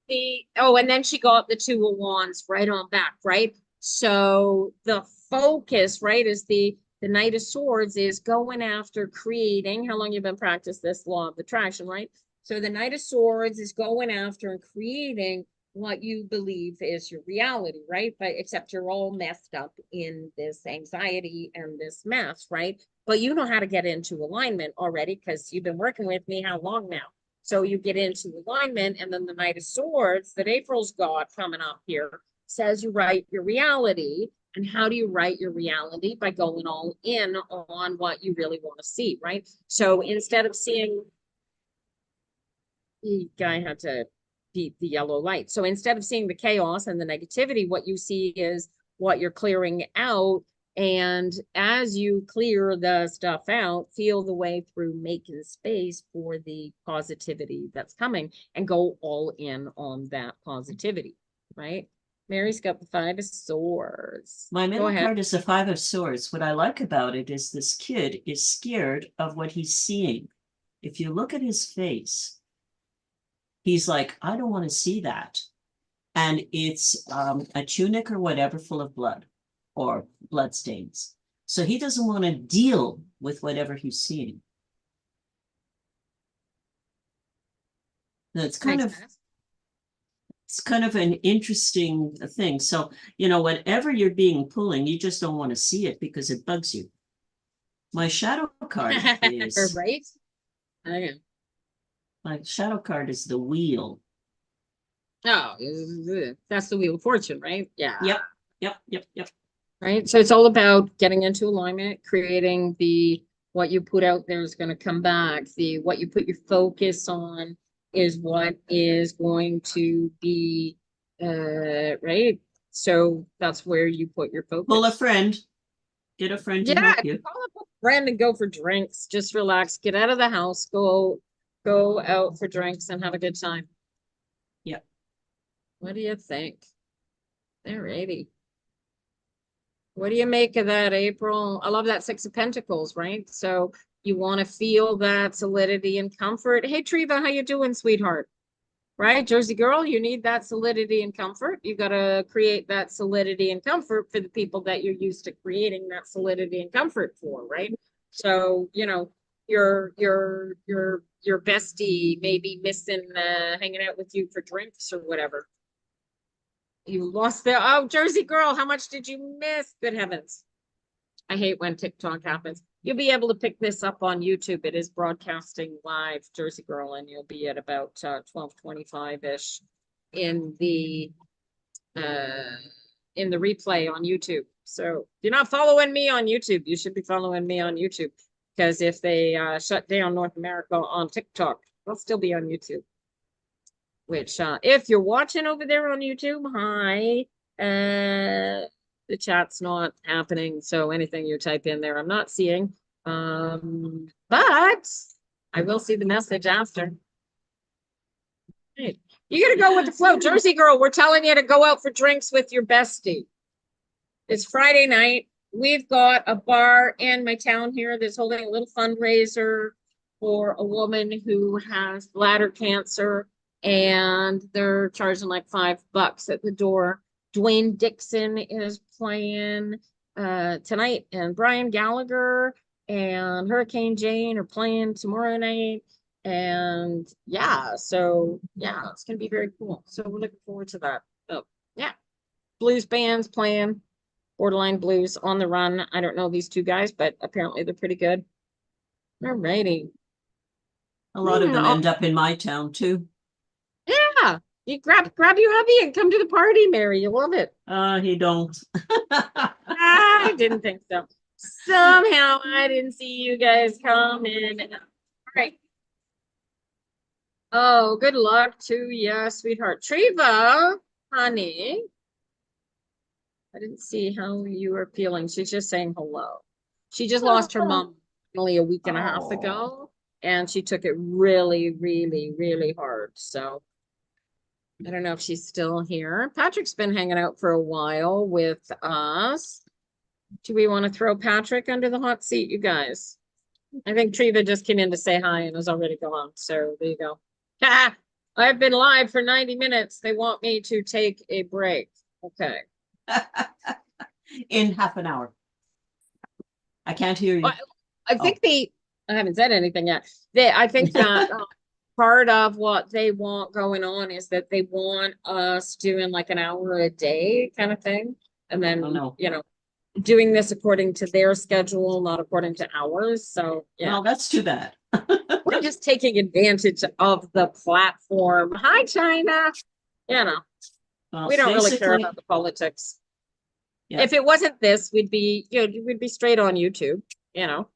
And then she got the 2 of Wands right on back, right? So the focus, right, is the Knight of Swords is going after creating. How long you been practicing this law of attraction, right? So the Knight of Swords is going after and creating what you believe is your reality, right? But except you're all messed up in this anxiety and this mess, right? But you know how to get into alignment already because you've been working with me how long now? So you get into alignment, and then the Knight of Swords that April's got coming up here says you write your reality. And how do you write your reality? By going all in on what you really want to see, right? So instead of seeing, the guy had to beat the yellow light. So instead of seeing the chaos and the negativity, what you see is what you're clearing out. And as you clear the stuff out, feel the way through making space for the positivity that's coming and go all in on that positivity, right? Mary's got the 5 of Swords. My middle card is the 5 of Swords. What I like about it is this kid is scared of what he's seeing. If you look at his face, he's like, I don't want to see that. And it's a tunic or whatever full of blood or blood stains. So he doesn't want to deal with whatever he's seeing. That's kind of it's kind of an interesting thing. So, you know, whatever you're being pulling, you just don't want to see it because it bugs you. My shadow card is right. Okay. My shadow card is the Wheel. Oh, that's the Wheel of Fortune, right? Yeah. Yep. Right. So it's all about getting into alignment, creating what you put out there is going to come back. What you put your focus on is what is going to be, right. So that's where you put your focus. Pull a friend. Get a friend to help you. Call up a friend and go for drinks. Just relax. Get out of the house. Go out for drinks and have a good time. Yep. What do you think? Alrighty. What do you make of that, April? I love that 6 of Pentacles, right? So you want to feel that solidity and comfort. Hey, Treva, how you doing, sweetheart? Right, Jersey girl, you need that solidity and comfort. You got to create that solidity and comfort for the people that you're used to creating that solidity and comfort for, right? So, you know, your bestie may be missing hanging out with you for drinks or whatever. You lost Jersey girl, how much did you miss? Good heavens. I hate when TikTok happens. you'll be able to pick this up on YouTube. It is broadcasting live, Jersey Girl, and you'll be at about 12:25-ish in the replay on YouTube. So if you're not following me on YouTube, you should be following me on YouTube, because if they shut down North America on TikTok, they'll still be on YouTube. Which if you're watching over there on YouTube, hi. The chat's not happening, so anything you type in there I'm not seeing. But I will see the message after. Right. You gotta go with the flow. Jersey Girl, we're telling you to go out for drinks with your bestie. It's Friday night. We've got a bar in my town here that's holding a little fundraiser for a woman who has bladder cancer, and they're charging like $5 at the door. Dwayne Dixon is playing tonight, and Brian Gallagher and Hurricane Jane are playing tomorrow night. And yeah, so yeah, it's gonna be very cool. So we're looking forward to that. Oh, yeah. Blues bands playing, Borderline Blues, On the Run. I don't know these two guys, but apparently they're pretty good. All righty. A lot of them end up in my town too. Yeah. You grab your hubby and come to the party, Mary. You love it. He don't. I didn't think so. Somehow I didn't see you guys coming. All right. Oh, good luck to you, sweetheart. Treva, honey. I didn't see how you were feeling. She's just saying hello. She just lost her mom only a week and a half ago, and she took it really, really, really hard. So I don't know if she's still here. Patrick's been hanging out for a while with us. Do we want to throw Patrick under the hot seat, you guys? I think Treva just came in to say hi and is already gone. So there you go. I've been live for 90 minutes. They want me to take a break. Okay. In half an hour. I can't hear you. I think I haven't said anything yet. I think that part of what they want going on is that they want us doing like an hour a day kind of thing. And then, you know, doing this according to their schedule, not according to ours. So, yeah. Well, that's too bad. We're just taking advantage of the platform. Hi, China. You know, well, we don't really care about the politics. Yeah. If it wasn't this, we'd be straight on YouTube, you know.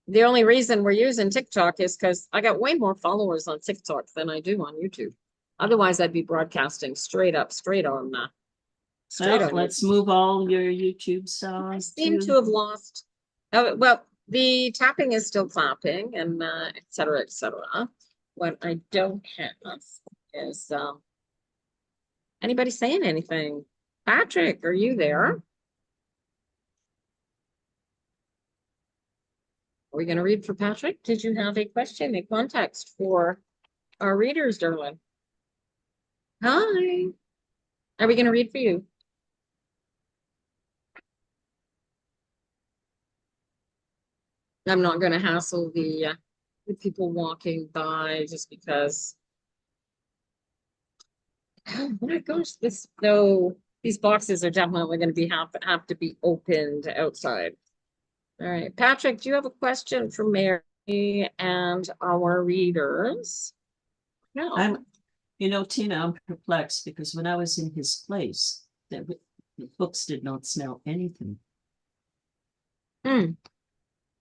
The only reason we're using TikTok is because I got way more followers on TikTok than I do on YouTube. Otherwise, I'd be broadcasting straight on. Let's move all your YouTube songs. I seem to have lost. Oh, well, the tapping is still clapping, and et cetera, et cetera. What I don't have is anybody saying anything. Patrick, are you there? Are we going to read for Patrick? Did you have a question, a context for our readers, darling? Hi. Are we going to read for you? I'm not going to hassle the people walking by just because. Oh my gosh, these boxes are definitely going to have to be opened outside. All right, Patrick, do you have a question for Mary and our readers? No. Tina, I'm perplexed because when I was in his place, the books did not smell anything.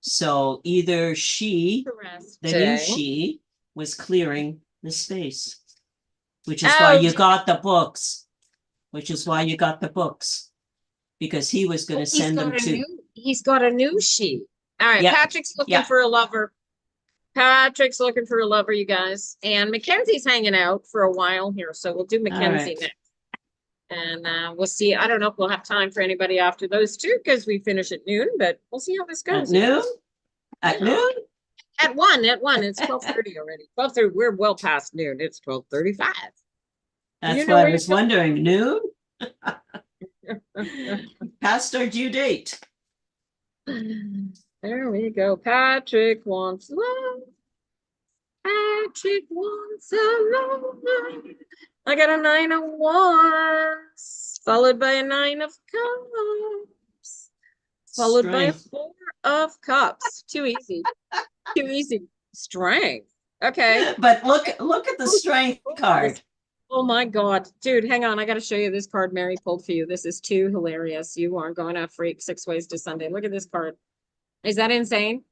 So either the new she was clearing the space, which is why you got the books. Because he was going to send them to. He's got a new she. All right, yep. Patrick's looking for a lover. Patrick's looking for a lover, you guys. And Mackenzie's hanging out for a while here, so we'll do Mackenzie next. And we'll see. I don't know if we'll have time for anybody after those two because we finish at noon, but we'll see how this goes. At noon? At noon? At 1. It's 12:30 already. 12:30. We're well past noon. It's 12:35. That's why I was wondering. Noon? Past our due date. There we go. Patrick wants love. Patrick wants a love. I got a 9 of wands, followed by a 9 of cups. Followed by a Strength. 4 of Cups. Too easy. Too easy. Strength. Okay. But look at the strength card. Oh my God. Dude, hang on. I got to show you this card Mary pulled for you. This is too hilarious. You are going to freak 6 ways to Sunday. Look at this card. Is that insane?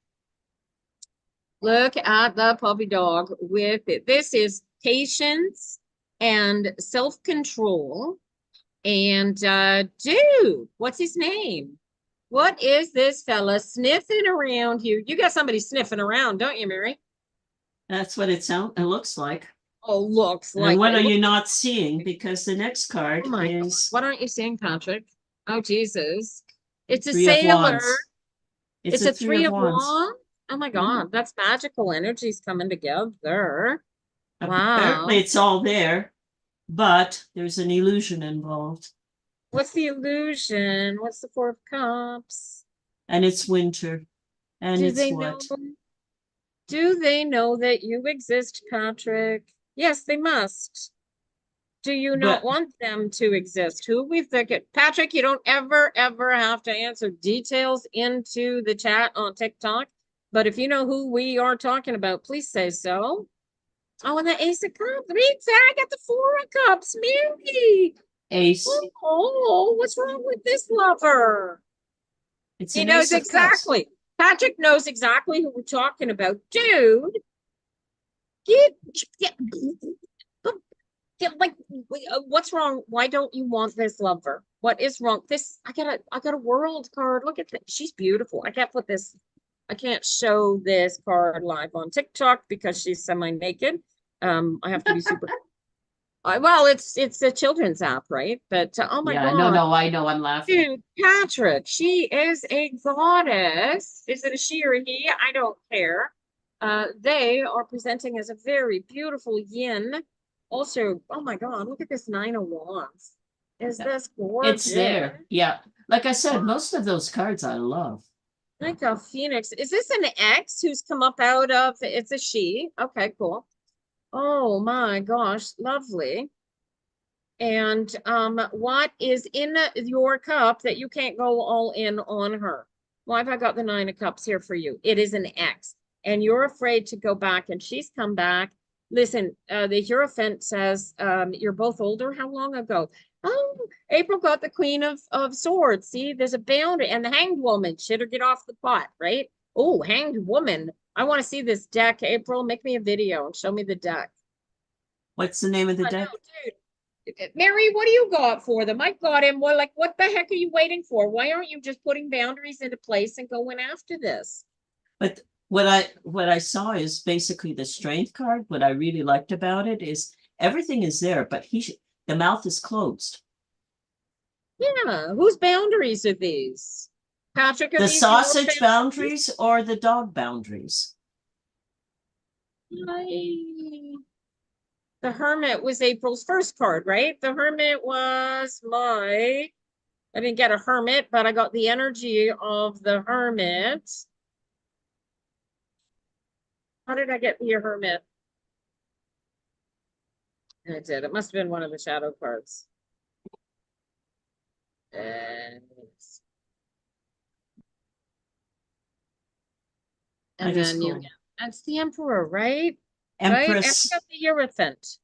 Look at the puppy dog with it. This is patience and self-control. And dude, what's his name? What is this fella sniffing around here? You got somebody sniffing around, don't you, Mary? That's what it looks like. Oh, looks like And what it. are you not seeing? Because the next card Oh my God. is What aren't you seeing, Patrick? Oh, Jesus. It's a Three of sailor. Wands. It's a a Three three of of Wands. wands. Oh my God, that's magical energies coming together. Apparently Wow. it's all there, but there's an illusion involved. What's the illusion? What's the 4 of Cups? And it's winter. And Do it's they know? what? Do they know that you exist, Patrick? Yes, they must. Do you not But want them to exist? Who we think it? Patrick, you don't ever have to answer details into the chat on TikTok. But if you know who we are talking about, please say so. Oh, and the Ace of Cups. I got the 4 of Cups. Mary. Ace. Oh, what's wrong with this lover? It's He an knows Ace of Cups. exactly. Patrick knows exactly who we're talking about. Dude, get, like, what's wrong? Why don't you want this lover? What is wrong? I got a world card. Look at this. She's beautiful. I can't show this card live on TikTok because she's semi-naked. I have to be super. Well, it's a children's app, right? But oh my Yeah, God. no, I know I'm laughing. Dude, Patrick, she is a goddess. Is it a she or a he? I don't care. They are presenting as a very beautiful yin. Also, oh my God, look at this 9 of Wands. Is Yeah. this gorgeous? It's there. Yeah. Like I said, most of those cards I love. Like a phoenix. Is this an X who's come up out of? It's a she. Okay, cool. Oh my gosh, lovely. And what is in your cup that you can't go all in on her? Why have I got the 9 of Cups here for you? It is an X. And you're afraid to go back, and she's come back. Listen, the Hierophant says you're both older. How long ago? Oh, April got the Queen of Swords. See, there's a boundary. And the Hanged Woman. Shit or get off the pot, right? Oh, Hanged Woman. I want to see this deck, April. Make me a video and show me the deck. What's the name of the deck? No, dude. Mary, what do you got for them? I got him. Well, like, what the heck are you waiting for? Why aren't you just putting boundaries into place and going after this? But what I saw is basically the strength card. What I really liked about it is everything is there, but the mouth is closed. Yeah, whose boundaries are these? Patrick, are The these your sausage boundaries or the dog boundaries? The Hermit was April's first card, right? The Hermit was I didn't get a Hermit, but I got the energy of the Hermit. How did I get the Hermit? I did. It must have been one of the shadow cards. And then that's the Emperor, right? Right? And I Empress. got the Hierophant.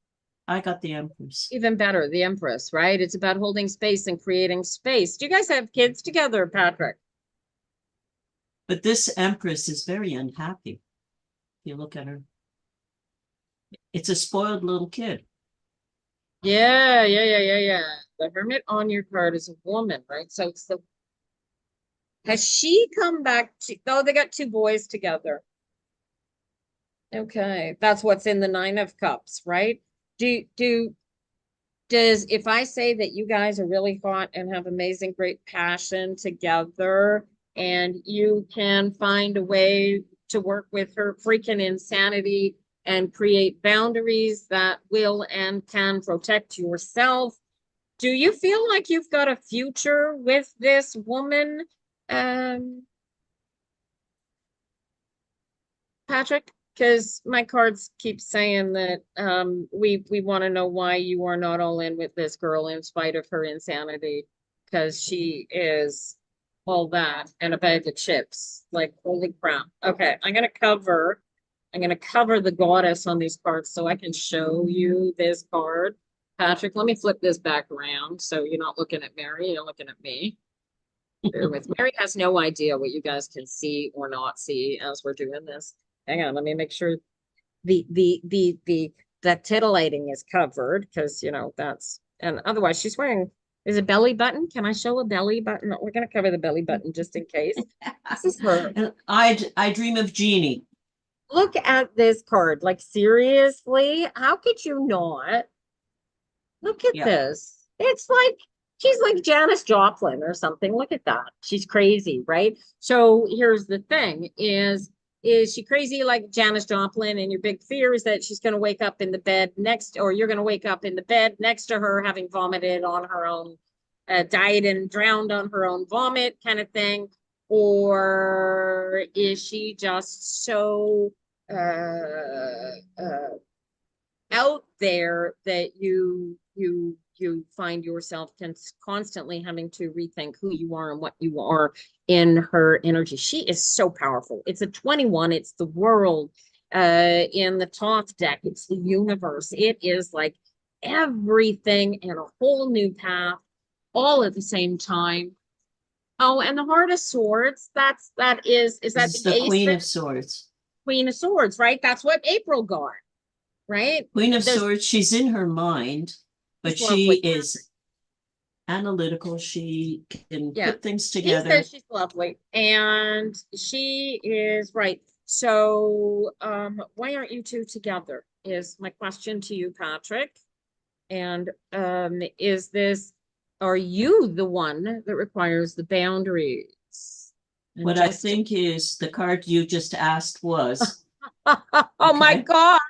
I got the Empress. Even better, the Empress, right? It's about holding space and creating space. Do you guys have kids together, Patrick? But this Empress is very unhappy. If you look at her, it's a spoiled little kid. Yeah. The Hermit on your card is a woman, right? So it's the. Has she come back to? Oh, they got 2 boys together. Okay, that's what's in the 9 of Cups, right? Does if I say that you guys are really hot and have amazing, great passion together, and you can find a way to work with her freaking insanity and create boundaries that will and can protect yourself, do you feel like you've got a future with this woman, Patrick? Because my cards keep saying that we want to know why you are not all in with this girl in spite of her insanity, because she is all that and a bag of chips. Like, holy crap. Okay, I'm gonna cover the goddess on these cards so I can show you this card. Patrick, let me flip this back around so you're not looking at Mary, you're looking at me. Bear with Mary has no idea what you guys can see or not see as we're doing this. Hang on, let me make sure the titillating is covered because that's, and otherwise she's wearing, is a belly button. Can I show a belly button? We're gonna cover the belly button just in case. This is her. I dream of Jeannie. Look at this card. Like, seriously, how could you not? Look at this. It's like she's like Janis Joplin or something. Look at that. She's crazy, right? So here's the thing is she crazy like Janis Joplin, and your big fear is that she's going to wake up in the bed next, or you're going to wake up in the bed next to her having vomited on her own, died and drowned on her own vomit kind of thing? Or is she just so out there that you find yourself constantly having to rethink who you are and what you are in her energy? She is so powerful. It's a 21. It's the world. In the top deck, it's the universe. It is like everything and a whole new path all at the same time. Oh, and the Heart of Swords, that is that This is the Queen of Swords. Queen of Swords, right? That's what April got, right? Queen of Swords, she's in her mind, but she is analytical. She can put things together. She says she's lovely, and she is right. So, why aren't you two together? Is my question to you, Patrick. And are you the one that requires the boundaries? And what I think is the card you just asked was. Oh my God.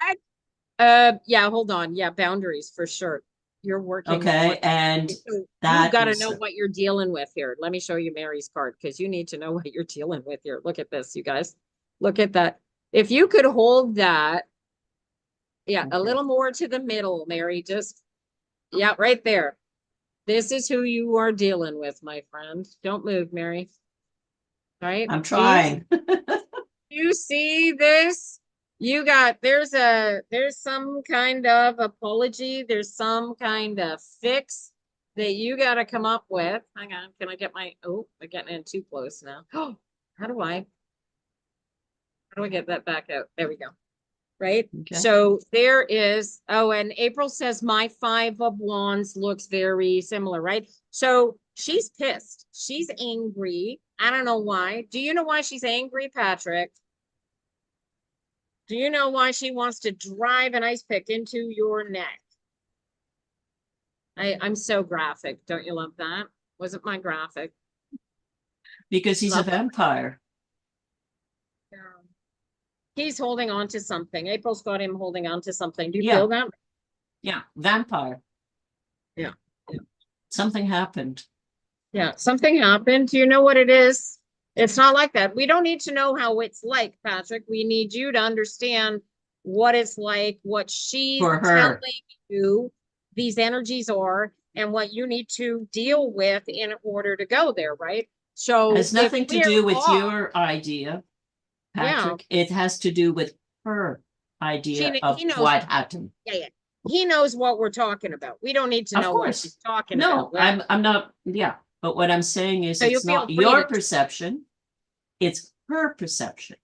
Yeah, hold on. Yeah, boundaries for sure. You're working. Okay, and you've got to know what you're dealing with here. Let me show you Mary's card because you need to know what you're dealing with here. Look at this, you guys. Look at that. If you could hold that, yeah, a little more to the middle, Mary. Just, yeah, right there. This is who you are dealing with, my friend. Don't move, Mary. All right. I'm trying. You see this? There's some kind of apology. There's some kind of fix that you got to come up with. Hang on. Can I get we're getting in too close now. Oh, how do I get that back out? There we go. Right. Okay. So there is, and April says my 5 of Wands looks very similar, right? So she's pissed. She's angry. I don't know why. Do you know why she's angry, Patrick? Do you know why she wants to drive an ice pick into your neck? I'm so graphic. Don't you love that? Wasn't my graphic? Because he's a vampire. Yeah. He's holding on to something. April's got him holding on to something. Do you feel that? Yeah, vampire. Yeah. Something happened. Yeah, something happened. Do you know what it is? It's not like that. We don't need to know how it's like, Patrick. We need you to understand what it's like, what she's telling you these energies are, and what you need to deal with in order to go there, right? So it has nothing to do with your idea, Patrick. Yeah. It has to do with her idea of what happened. Yeah. He knows what we're talking about. We don't need to know what she's talking about. No, I'm not. Yeah. But what I'm saying is it's not your perception, it's her perception.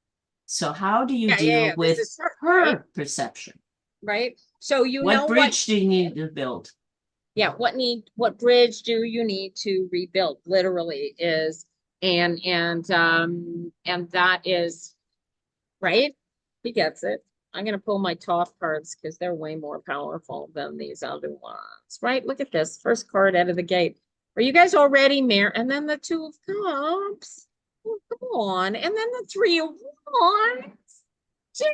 So how do you deal with her perception? Right. So what bridge do you need to build? Yeah, what bridge do you need to rebuild? Literally is and that is right. He gets it. I'm gonna pull my top cards because they're way more powerful than these other ones. Right? Look at this. First card out of the gate. Are you guys already married? And then the 2 of Cups. Oh, come on. And then the 3 of Wands.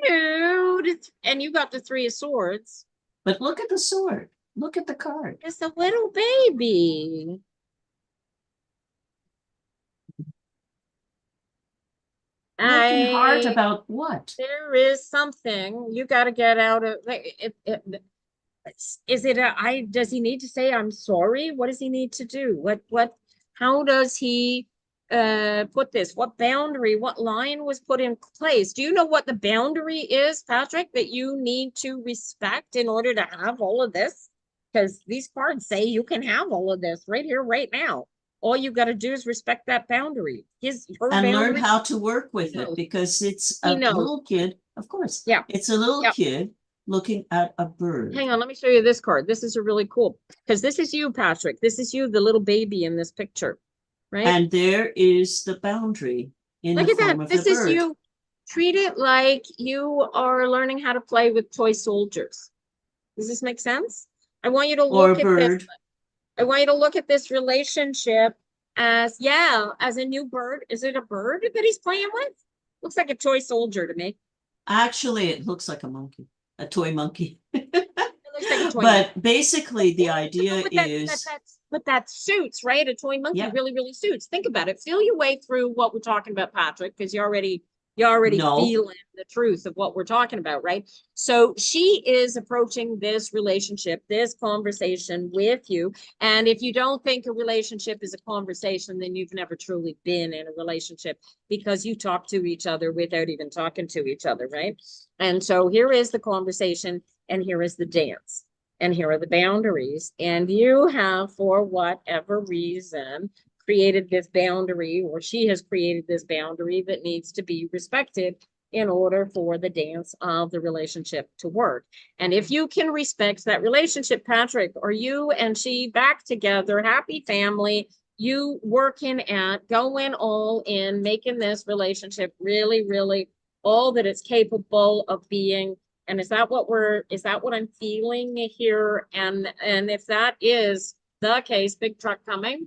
Dude. And you got the 3 of Swords. But look at the sword. Look at the card. It's a little baby. Working hard about what? There is something. You got to get out of it. Is it does he need to say I'm sorry? What does he need to do? How does he put this? What boundary, what line was put in place? Do you know what the boundary is, Patrick, that you need to respect in order to have all of this? Because these cards say you can have all of this right here, right now. All you got to do is respect that boundary. Her And learn boundary. how to work with it knows. because it's He a knows. little kid, of course. Yeah. It's a little Yeah. kid looking at a bird. Hang on, let me show you this card. This is a really cool, because this is you, Patrick. This is you, the little baby in this picture, right? And there is the boundary in Look the at that. form of This the is bird. you. Treat it like you are learning how to play with toy soldiers. Does this make sense? I want you to Or a look at this. bird. I want you to look at this relationship as, yeah, as a new bird. Is it a bird that he's playing with? Looks like a toy soldier to me. Actually, it looks like a monkey, a toy monkey. It looks like a toy monkey. But basically, the idea But is, that suits, right? A toy monkey Yeah. really, really suits. Think about it. Feel your way through what we're talking about, Patrick, because you're already No. feeling the truth of what we're talking about, right? So she is approaching this relationship, this conversation with you. And if you don't think a relationship is a conversation, then you've never truly been in a relationship, because you talk to each other without even talking to each other, right? And so here is the conversation, and here is the dance. And here are the boundaries. And you have, for whatever reason, created this boundary, or she has created this boundary that needs to be respected in order for the dance of the relationship to work. And if you can respect that relationship, Patrick, are you and she back together, happy family, you working at going all in, making this relationship really, really all that it's capable of being. And is that what I'm feeling here? And if that is the case, big truck coming.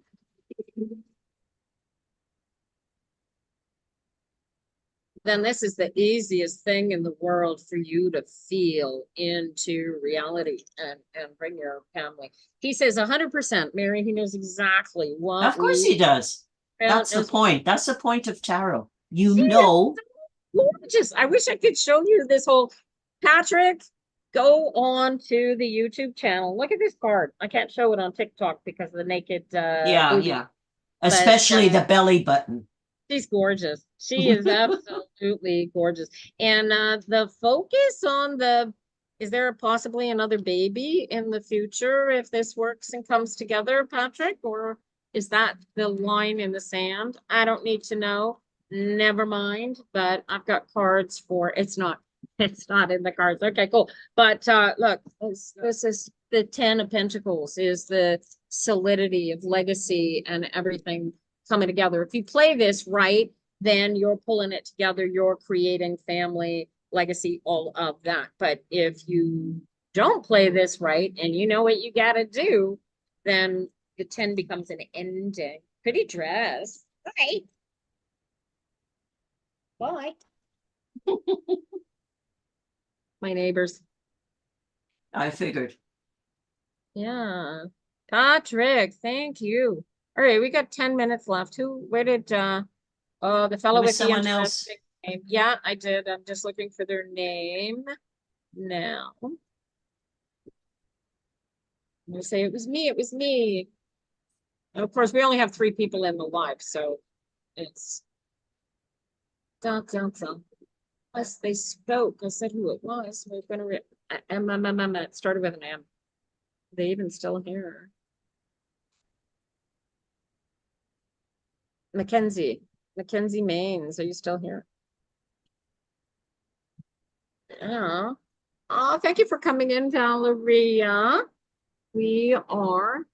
Then this is the easiest thing in the world for you to feel into reality and bring your family. He says 100%, Mary, he knows exactly what. Of course he does. That's the point. That's the point of tarot. You know. Gorgeous. I wish I could show you this whole, Patrick, go on to the YouTube channel. Look at this card. I can't show it on TikTok because of the naked booty. Yeah. Especially the belly button. She's gorgeous. She is absolutely gorgeous. And the focus on is there possibly another baby in the future if this works and comes together, Patrick? Or is that the line in the sand? I don't need to know. Never mind. But I've got cards for it's not in the cards. Okay, cool. But look, this is the 10 of Pentacles, is the solidity of legacy and everything coming together. If you play this right, then you're pulling it together, you're creating family, legacy, all of that. But if you don't play this right and you know what you got to do, then the 10 becomes an ending. Pretty dress. Bye. Bye. My neighbors. I figured. Yeah. Patrick, thank you. All right, we got 10 minutes left. Where did the fellow with the someone else. name? Yeah, I did. I'm just looking for their name now. I'm gonna say it was me. It was me. And of course, we only have 3 people in the live, so it's dun, dun, dun. Unless they spoke. I said who it was. We're gonna it started with an M. Are they even still here? Mackenzie Maines, are you still here? Yeah. Oh, thank you for coming in, Valeria. We are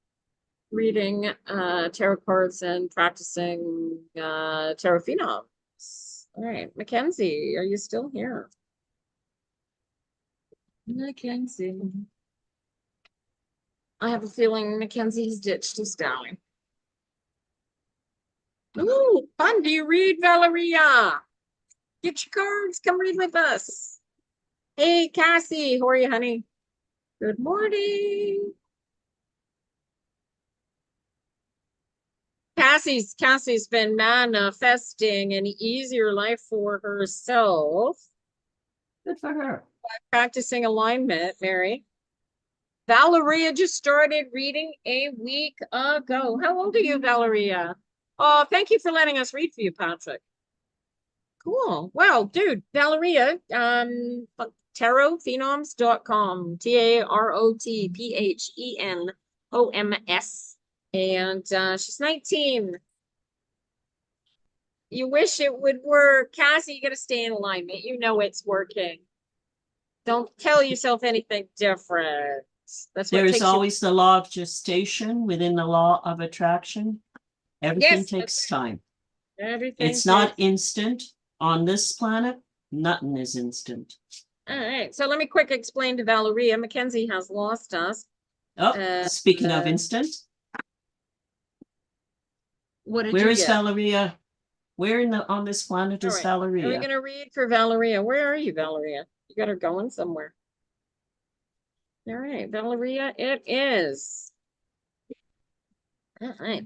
reading tarot cards and practicing tarot phenoms. All right, Mackenzie, are you still here? Mackenzie. I have a feeling Mackenzie's ditched us down. Ooh, fun. Do you read, Valeria? Get your cards. Come read with us. Hey, Cassie. How are you, honey? Good morning. Cassie's been manifesting an easier life for herself. Good for her. Practicing alignment, Mary. Valeria just started reading a week ago. How old are you, Valeria? Oh, thank you for letting us read for you, Patrick. Cool. Well, dude, Valeria, tarotphenoms.com, TAROTPHENOMS. And she's 19. You wish it would work. Cassie, you gotta stay in alignment. You know it's working. Don't tell yourself anything different. That's what There is takes you. always the law of gestation within the law of attraction. Everything Yes, takes time. everything It's not takes. instant on this planet. Nothing is instant. All right. So let me quick explain to Valeria. Mackenzie has lost us. Oh, speaking of instant, What did where you is get? Valeria? Where on this planet All is right. Are we Valeria? gonna read for Valeria? Where are you, Valeria? You got her going somewhere. All right, Valeria, it is. All right.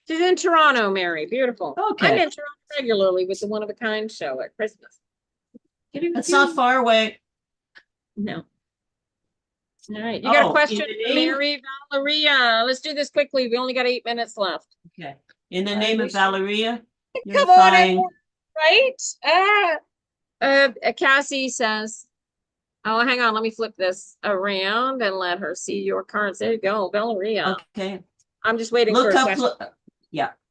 She's in Toronto, Mary. Beautiful. Okay. I'm in Toronto regularly with the One of a Kind show at Christmas. That's not far away. No. All right. You got a question for Mary, Valeria? Let's do this quickly. We only got 8 minutes left. Okay. In the name of Valeria, come on, it worked, right? Cassie says, oh, hang on. Let me flip this around and let her see your cards. There you go, Valeria. Okay. I'm just waiting for a question.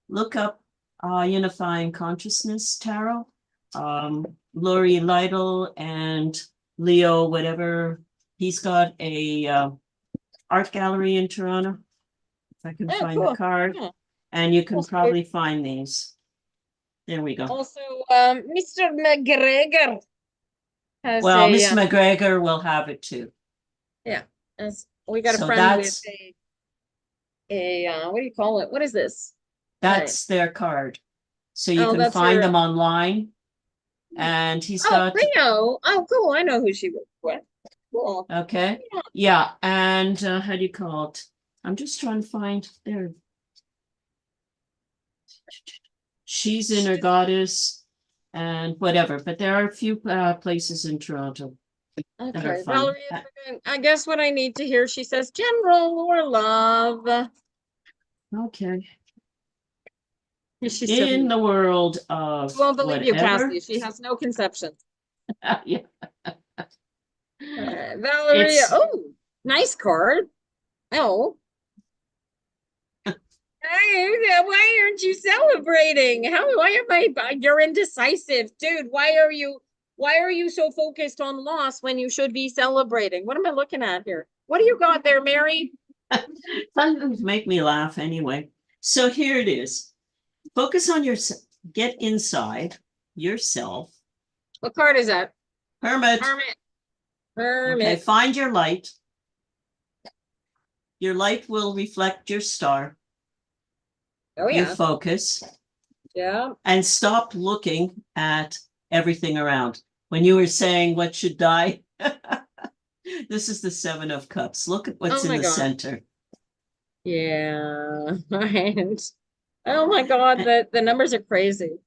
Look up Unifying Consciousness Tarot. Lori Lytle and Leo, whatever. He's got a art gallery in Toronto. If I can find the card. Yeah. And you can probably find these. There we go. Also, Mr. McGregor has well, Mr. McGregor will have it too. Yeah. We got a friend with what do you call it? What is this? That's their card. So you can find them online. And he's got Rio. Oh, cool. I know who she was with. Cool. Okay. Yeah. And how do you call it? I'm just trying to find there. She's in her goddess and whatever, but there are a few places in Toronto that are fun. Valeria, I guess what I need to hear, she says, general or love. Okay. In the world of won't believe you, whatever. Cassie. She has no conception. Yeah. Valeria, oh, nice card. Oh. Why aren't you celebrating? Why am I? You're indecisive, dude. Why are you so focused on loss when you should be celebrating? What am I looking at here? What do you got there, Mary? Sometimes make me laugh anyway. So here it is. Focus on yourself. Get inside yourself. What card is that? Hermit. Okay, find your light. Your light will reflect your star. Oh, yeah. You focus. Yeah. And stop looking at everything around. When you were saying what should die, this is the 7 of Cups. Look at what's in the center. Yeah. Right. Oh my God, the numbers are crazy.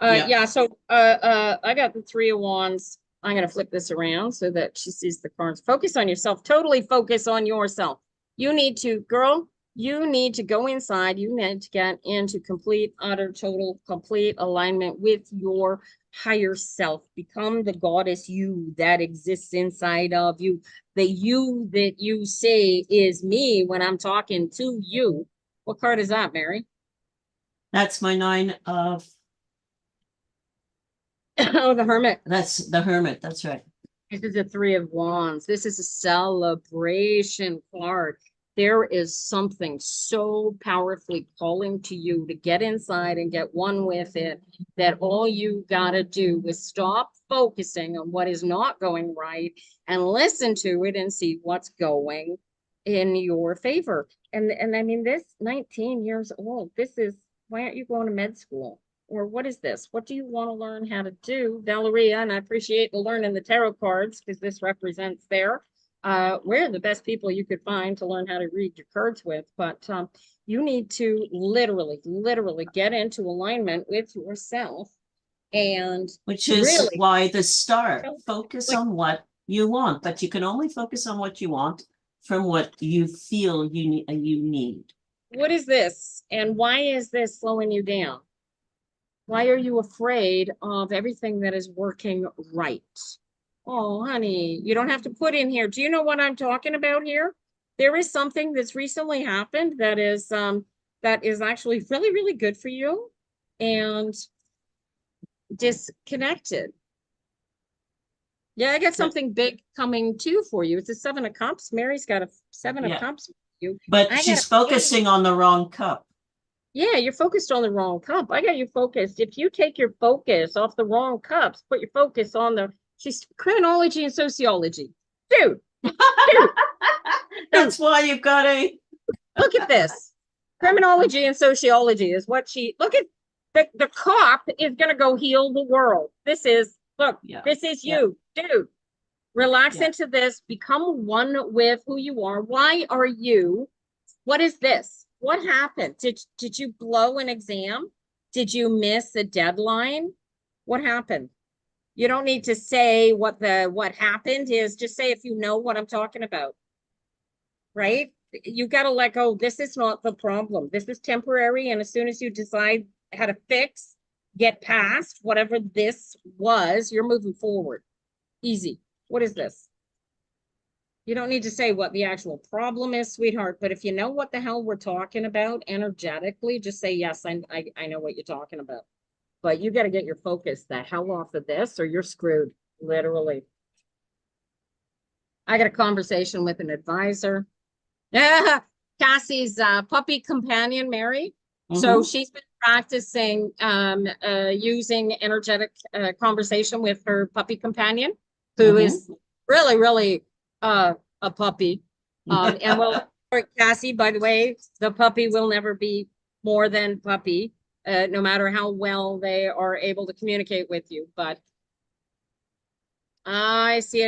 Yeah, so I got the 3 of Wands. I'm gonna flip this around so that she sees the cards. Focus on yourself. Totally focus on yourself. You need to, girl, you need to go inside. You need to get into complete, utter, total, complete alignment with your higher self. Become the goddess you that exists inside of you. The you that you say is me when I'm talking to you. What card is that, Mary? That's my 9 of... Oh, the Hermit. That's the Hermit. That's right. This is a 3 of Wands. This is a celebration card. There is something so powerfully calling to you to get inside and get one with it, that all you gotta do is stop focusing on what is not going right and listen to it and see what's going in your favor. And I mean, this 19 years old, this is, why aren't you going to med school? Or what is this? What do you want to learn how to do, Valeria? And I appreciate the learning the tarot cards, because this represents we're the best people you could find to learn how to read your cards with. But you need to literally get into alignment with yourself. And which is really why the star, focus on what you want, but you can only focus on what you want from what you feel you need. What is this? And why is this slowing you down? Why are you afraid of everything that is working right? Oh, honey, you don't have to put in here. Do you know what I'm talking about here? There is something that's recently happened that is actually really, really good for you and disconnected. Yeah, I got something big coming too for you. It's a 7 of Cups. Mary's got a 7 of Yeah. Cups for you. But I got she's a focusing on the wrong cup. Yeah, you're focused on the wrong cup. I got you focused. If you take your focus off the wrong cups, put your focus on she's criminology and sociology. Dude, dude, That's why you've got a look at this. Criminology and sociology is what look at the cop is gonna go heal the world. This is this is you, dude. Relax into this, become one with who you are. Why are you? What is this? What happened? Did you blow an exam? Did you miss a deadline? What happened? You don't need to say what happened is. Just say if you know what I'm talking about. Right? You got to let go. This is not the problem. This is temporary. And as soon as you decide how to fix, get past whatever this was, you're moving forward. Easy. What is this? You don't need to say what the actual problem is, sweetheart, but if you know what the hell we're talking about energetically, just say, yes, I know what you're talking about. But you got to get your focus the hell off of this or you're screwed, literally. I got a conversation with an advisor. Cassie's puppy companion, Mary. So she's been practicing using energetic conversation with her puppy companion, who is really, really a puppy. And well, Cassie, by the way, the puppy will never be more than puppy, no matter how well they are able to communicate with you. But I see.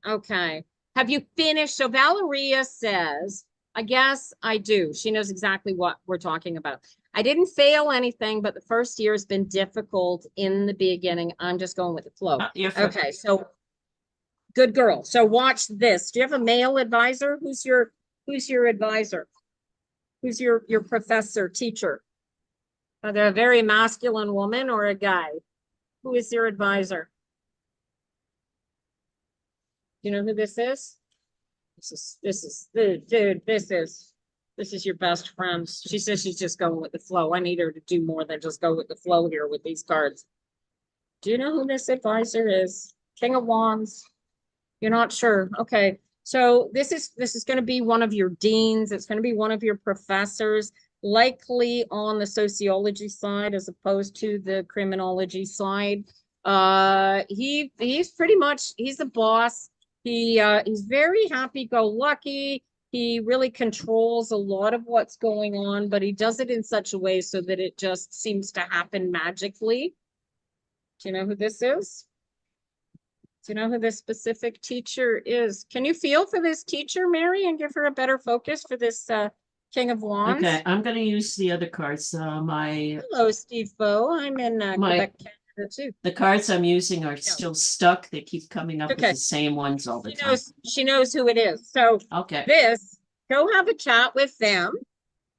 Okay. Have you finished? So Valeria says, I guess I do. She knows exactly what we're talking about. I didn't fail anything, but the first year has been difficult in the beginning. I'm just going with the flow. Okay, so good girl. So watch this. Do you have a male advisor? Who's your advisor? Who's your professor, teacher? Are they a very masculine woman or a guy? Who is your advisor? Do you know who this is? This is your best friend. She says she's just going with the flow. I need her to do more than just go with the flow here with these cards. Do you know who this advisor is? King of Wands. You're not sure. Okay. So this is going to be one of your deans. It's going to be one of your professors, likely on the sociology side as opposed to the criminology side. He's pretty much, he's the boss. He's very happy-go-lucky. He really controls a lot of what's going on, but he does it in such a way so that it just seems to happen magically. Do you know who this is? Do you know who this specific teacher is? Can you feel for this teacher, Mary, and give her a better focus for this King of Wands? Okay, I'm going to use the other cards. Hello, Steve Beau. I'm in Quebec, Canada, too. The cards I'm using are still stuck. They keep coming up with the same ones all the time. She knows who it is. So go have a chat with them.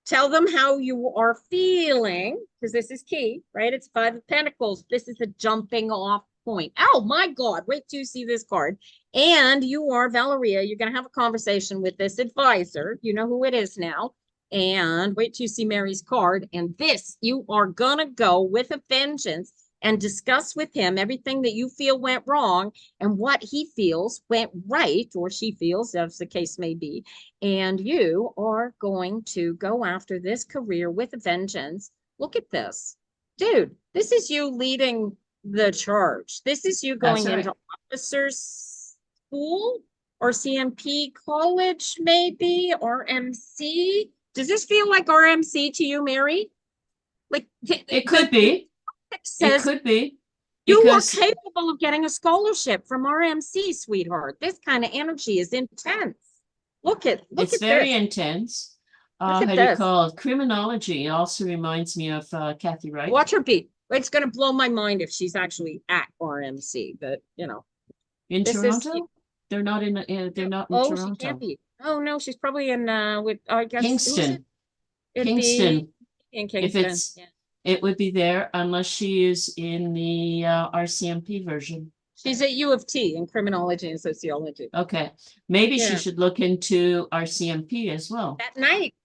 Tell them how you are feeling, because this is key, right? It's 5 of Pentacles. This is a jumping off point. Oh my God, wait till you see this card. And you are Valeria. You're going to have a conversation with this advisor. You know who it is now. And wait till you see Mary's card. And this, you are going to go with a vengeance and discuss with him everything that you feel went wrong and what he feels went right, or she feels, as the case may be. And you are going to go after this career with a vengeance. Look at this. Dude, this is you leading the charge. This is you going into officers school or CMP college, maybe, or MC. Does this feel like RMC to you, Mary? Like it could be. It could be. You are capable of getting a scholarship from RMC, sweetheart. This kind of energy is intense. Look at it's very intense. How do you call it? Criminology also reminds me of Kathy Wright. Watch her beat. It's going to blow my mind if she's actually at RMC, but you know. In Toronto? They're not in Toronto. She can't be. Oh no, she's probably in with I guess Kingston. Kingston. In If Kingston. it's, Yeah. it would be there unless she is in the RCMP version. She's at U of T in criminology and sociology. Okay, maybe she Yeah. should look into RCMP as well.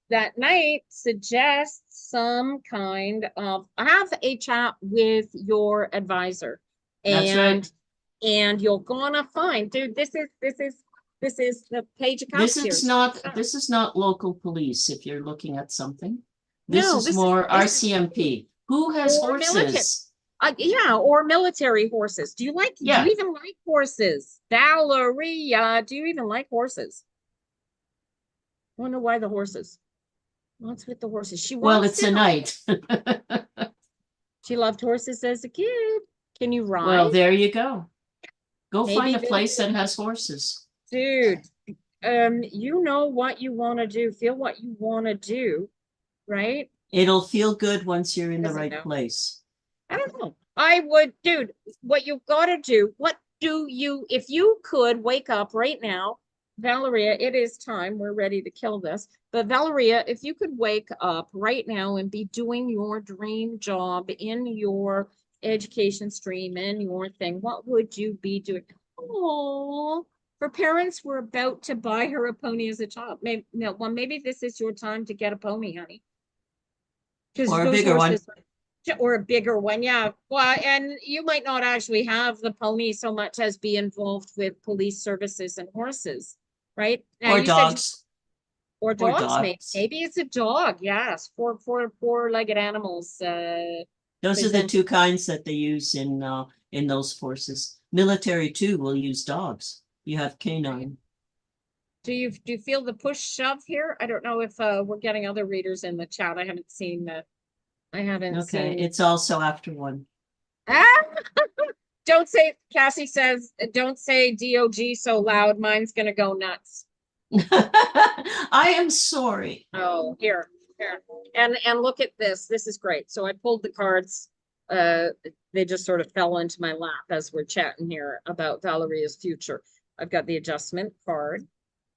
That night suggests some kind of have a chat with your advisor. That's right. And you're gonna find, dude, this is the page of This cups here. is not local police if you're looking at something. This No, is this is- more this is- RCMP. Who has Or military. horses? Yeah, or military horses. Do you Yeah. even like horses? Valeria, do you even like horses? Wonder why the horses? What's with the horses? She Well, wants it's a to. night. She loved horses as a kid. Can you ride? Well, there you go. Go find Maybe a place visit- that has horses. Dude, you know what you want to do, feel what you want to do, right? It'll feel good once you're in the Doesn't right know. place. I don't know. I would, dude, what you've got to do, if you could wake up right now, Valeria, it is time, we're ready to kill this. But Valeria, if you could wake up right now and be doing your dream job in your education stream and your thing, what would you be doing? Oh, her parents were about to buy her a pony as a child. Maybe this is your time to get a pony, honey. Or a bigger one. Or a bigger one, yeah. Well, and you might not actually have the pony so much as be involved with police services and horses, right? Now, Or you said dogs. or Or dogs, dogs. maybe it's a dog, yes, for four-legged animals. Those are the two kinds that they use in those forces. Military too will use dogs. You have canine. Do you feel the push shove here? I don't know if we're getting other readers in the chat. I haven't seen that. I haven't Okay, seen. it's also after 1. Ah! Don't say, Cassie says, don't say DOG so loud. Mine's gonna go nuts. I am sorry. Oh, here. And look at this. This is great. So I pulled the cards. They just sort of fell into my lap as we're chatting here about Valeria's future. I've got the adjustment card,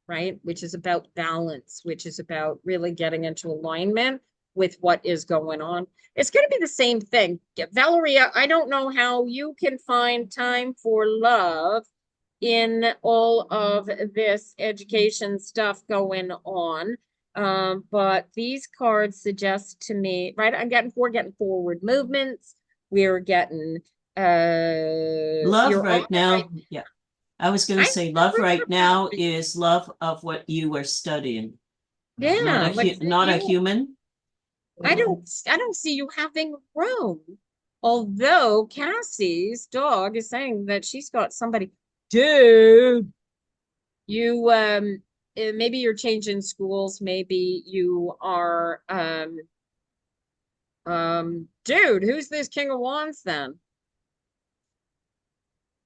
right? Which is about balance, which is about really getting into alignment with what is going on. It's going to be the same thing. Valeria, I don't know how you can find time for love in all of this education stuff going on. But these cards suggest to me, right? We're getting forward movements. We're getting Love right now. Right. Yeah. I was going to say love right now is love of what you are studying. Yeah, not a human. I don't see you having room. Although Cassie's dog is saying that she's got somebody. Dude, you maybe you're changing schools, maybe you are dude, who's this King of Wands then?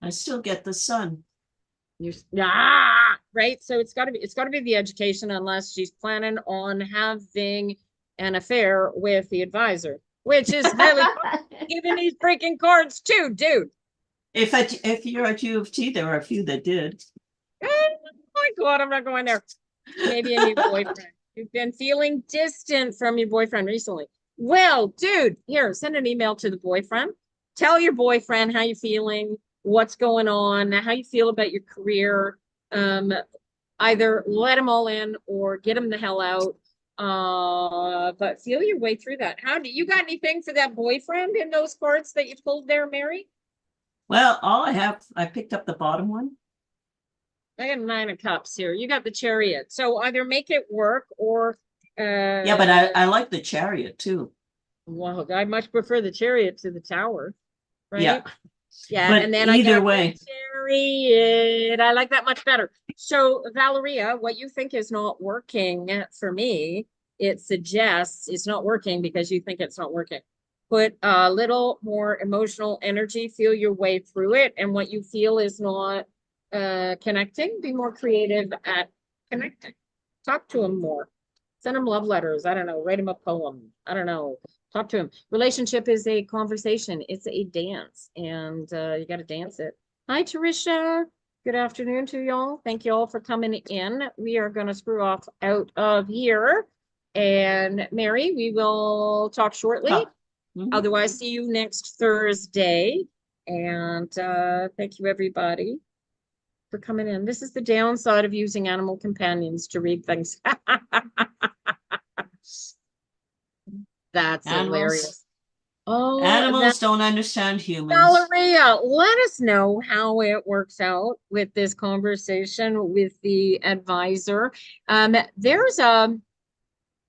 I still get the sun. Right. So it's gotta be the education, unless she's planning on having an affair with the advisor, which is really giving these freaking cards too, dude. If you're at U of T, there are a few that did. Oh my God, I'm not going there. Maybe a new boyfriend. You've been feeling distant from your boyfriend recently. Well, dude, here, send an email to the boyfriend. Tell your boyfriend how you're feeling, what's going on, how you feel about your career. Either let him all in or get him the hell out. But feel your way through that. How do you got anything for that boyfriend in those cards that you pulled there, Mary? Well, I picked up the bottom one. I got 9 of Cups here. You got the Chariot. So either make it work or yeah, but I like the Chariot too. Well, I much prefer the Chariot to the Tower, right? Yeah, but and then either way, Chariot. I like that much better. So Valeria, what you think is not working for me, it suggests it's not working because you think it's not working. Put a little more emotional energy, feel your way through it, and what you feel is not connecting, be more creative at connecting. Talk to him more. Send him love letters. I don't know. Write him a poem. I don't know. Talk to him. Relationship is a conversation. It's a dance, and you got to dance it. Hi, Tarisha. Good afternoon to y'all. Thank you all for coming in. We are going to screw off out of here. And Mary, we will talk shortly. Oh, mhm. Otherwise, see you next Thursday. And thank you, everybody, for coming in. This is the downside of using animal companions to read things. That's Animals. hilarious. Oh, Animals don't understand humans. Valeria, let us know how it works out with this conversation with the advisor.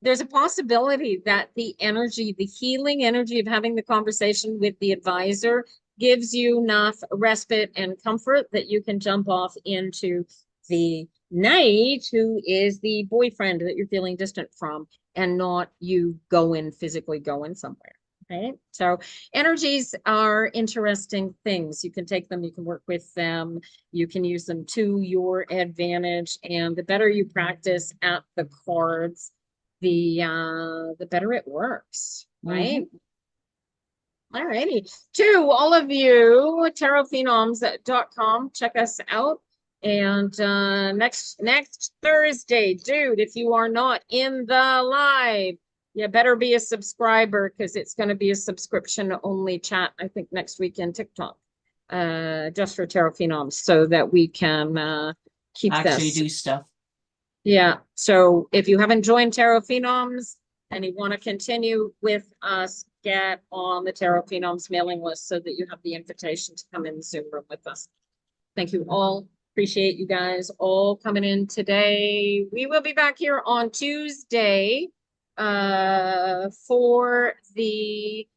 There's a possibility that the energy, the healing energy of having the conversation with the advisor gives you enough respite and comfort that you can jump off into the knight, who is the boyfriend that you're feeling distant from, and not you physically going somewhere. Okay, so energies are interesting things. You can take them, you can work with them, you can use them to your advantage, and the better you practice at the cards, the better it works, right? All righty. To all of you, tarotphenoms.com, check us out. And next Thursday, dude, if you are not in the live, you better be a subscriber, because it's going to be a subscription only chat, I think, next week in TikTok, just for Tarot Phenoms, so that we can keep Actually this. do stuff. Yeah, so if you haven't joined Tarot Phenoms and you want to continue with us, get on the Tarot Phenoms mailing list so that you have the invitation to come in the Zoom room with us. Thank you all. Appreciate you guys all coming in today. We will be back here on Tuesday for the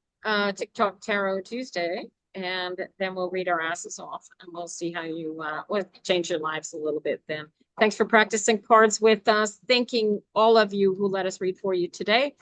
TikTok Tarot Tuesday, and then we'll read our asses off, and we'll see how you will change your lives a little bit then. Thanks for practicing cards with us. Thanking all of you who let us read for you today.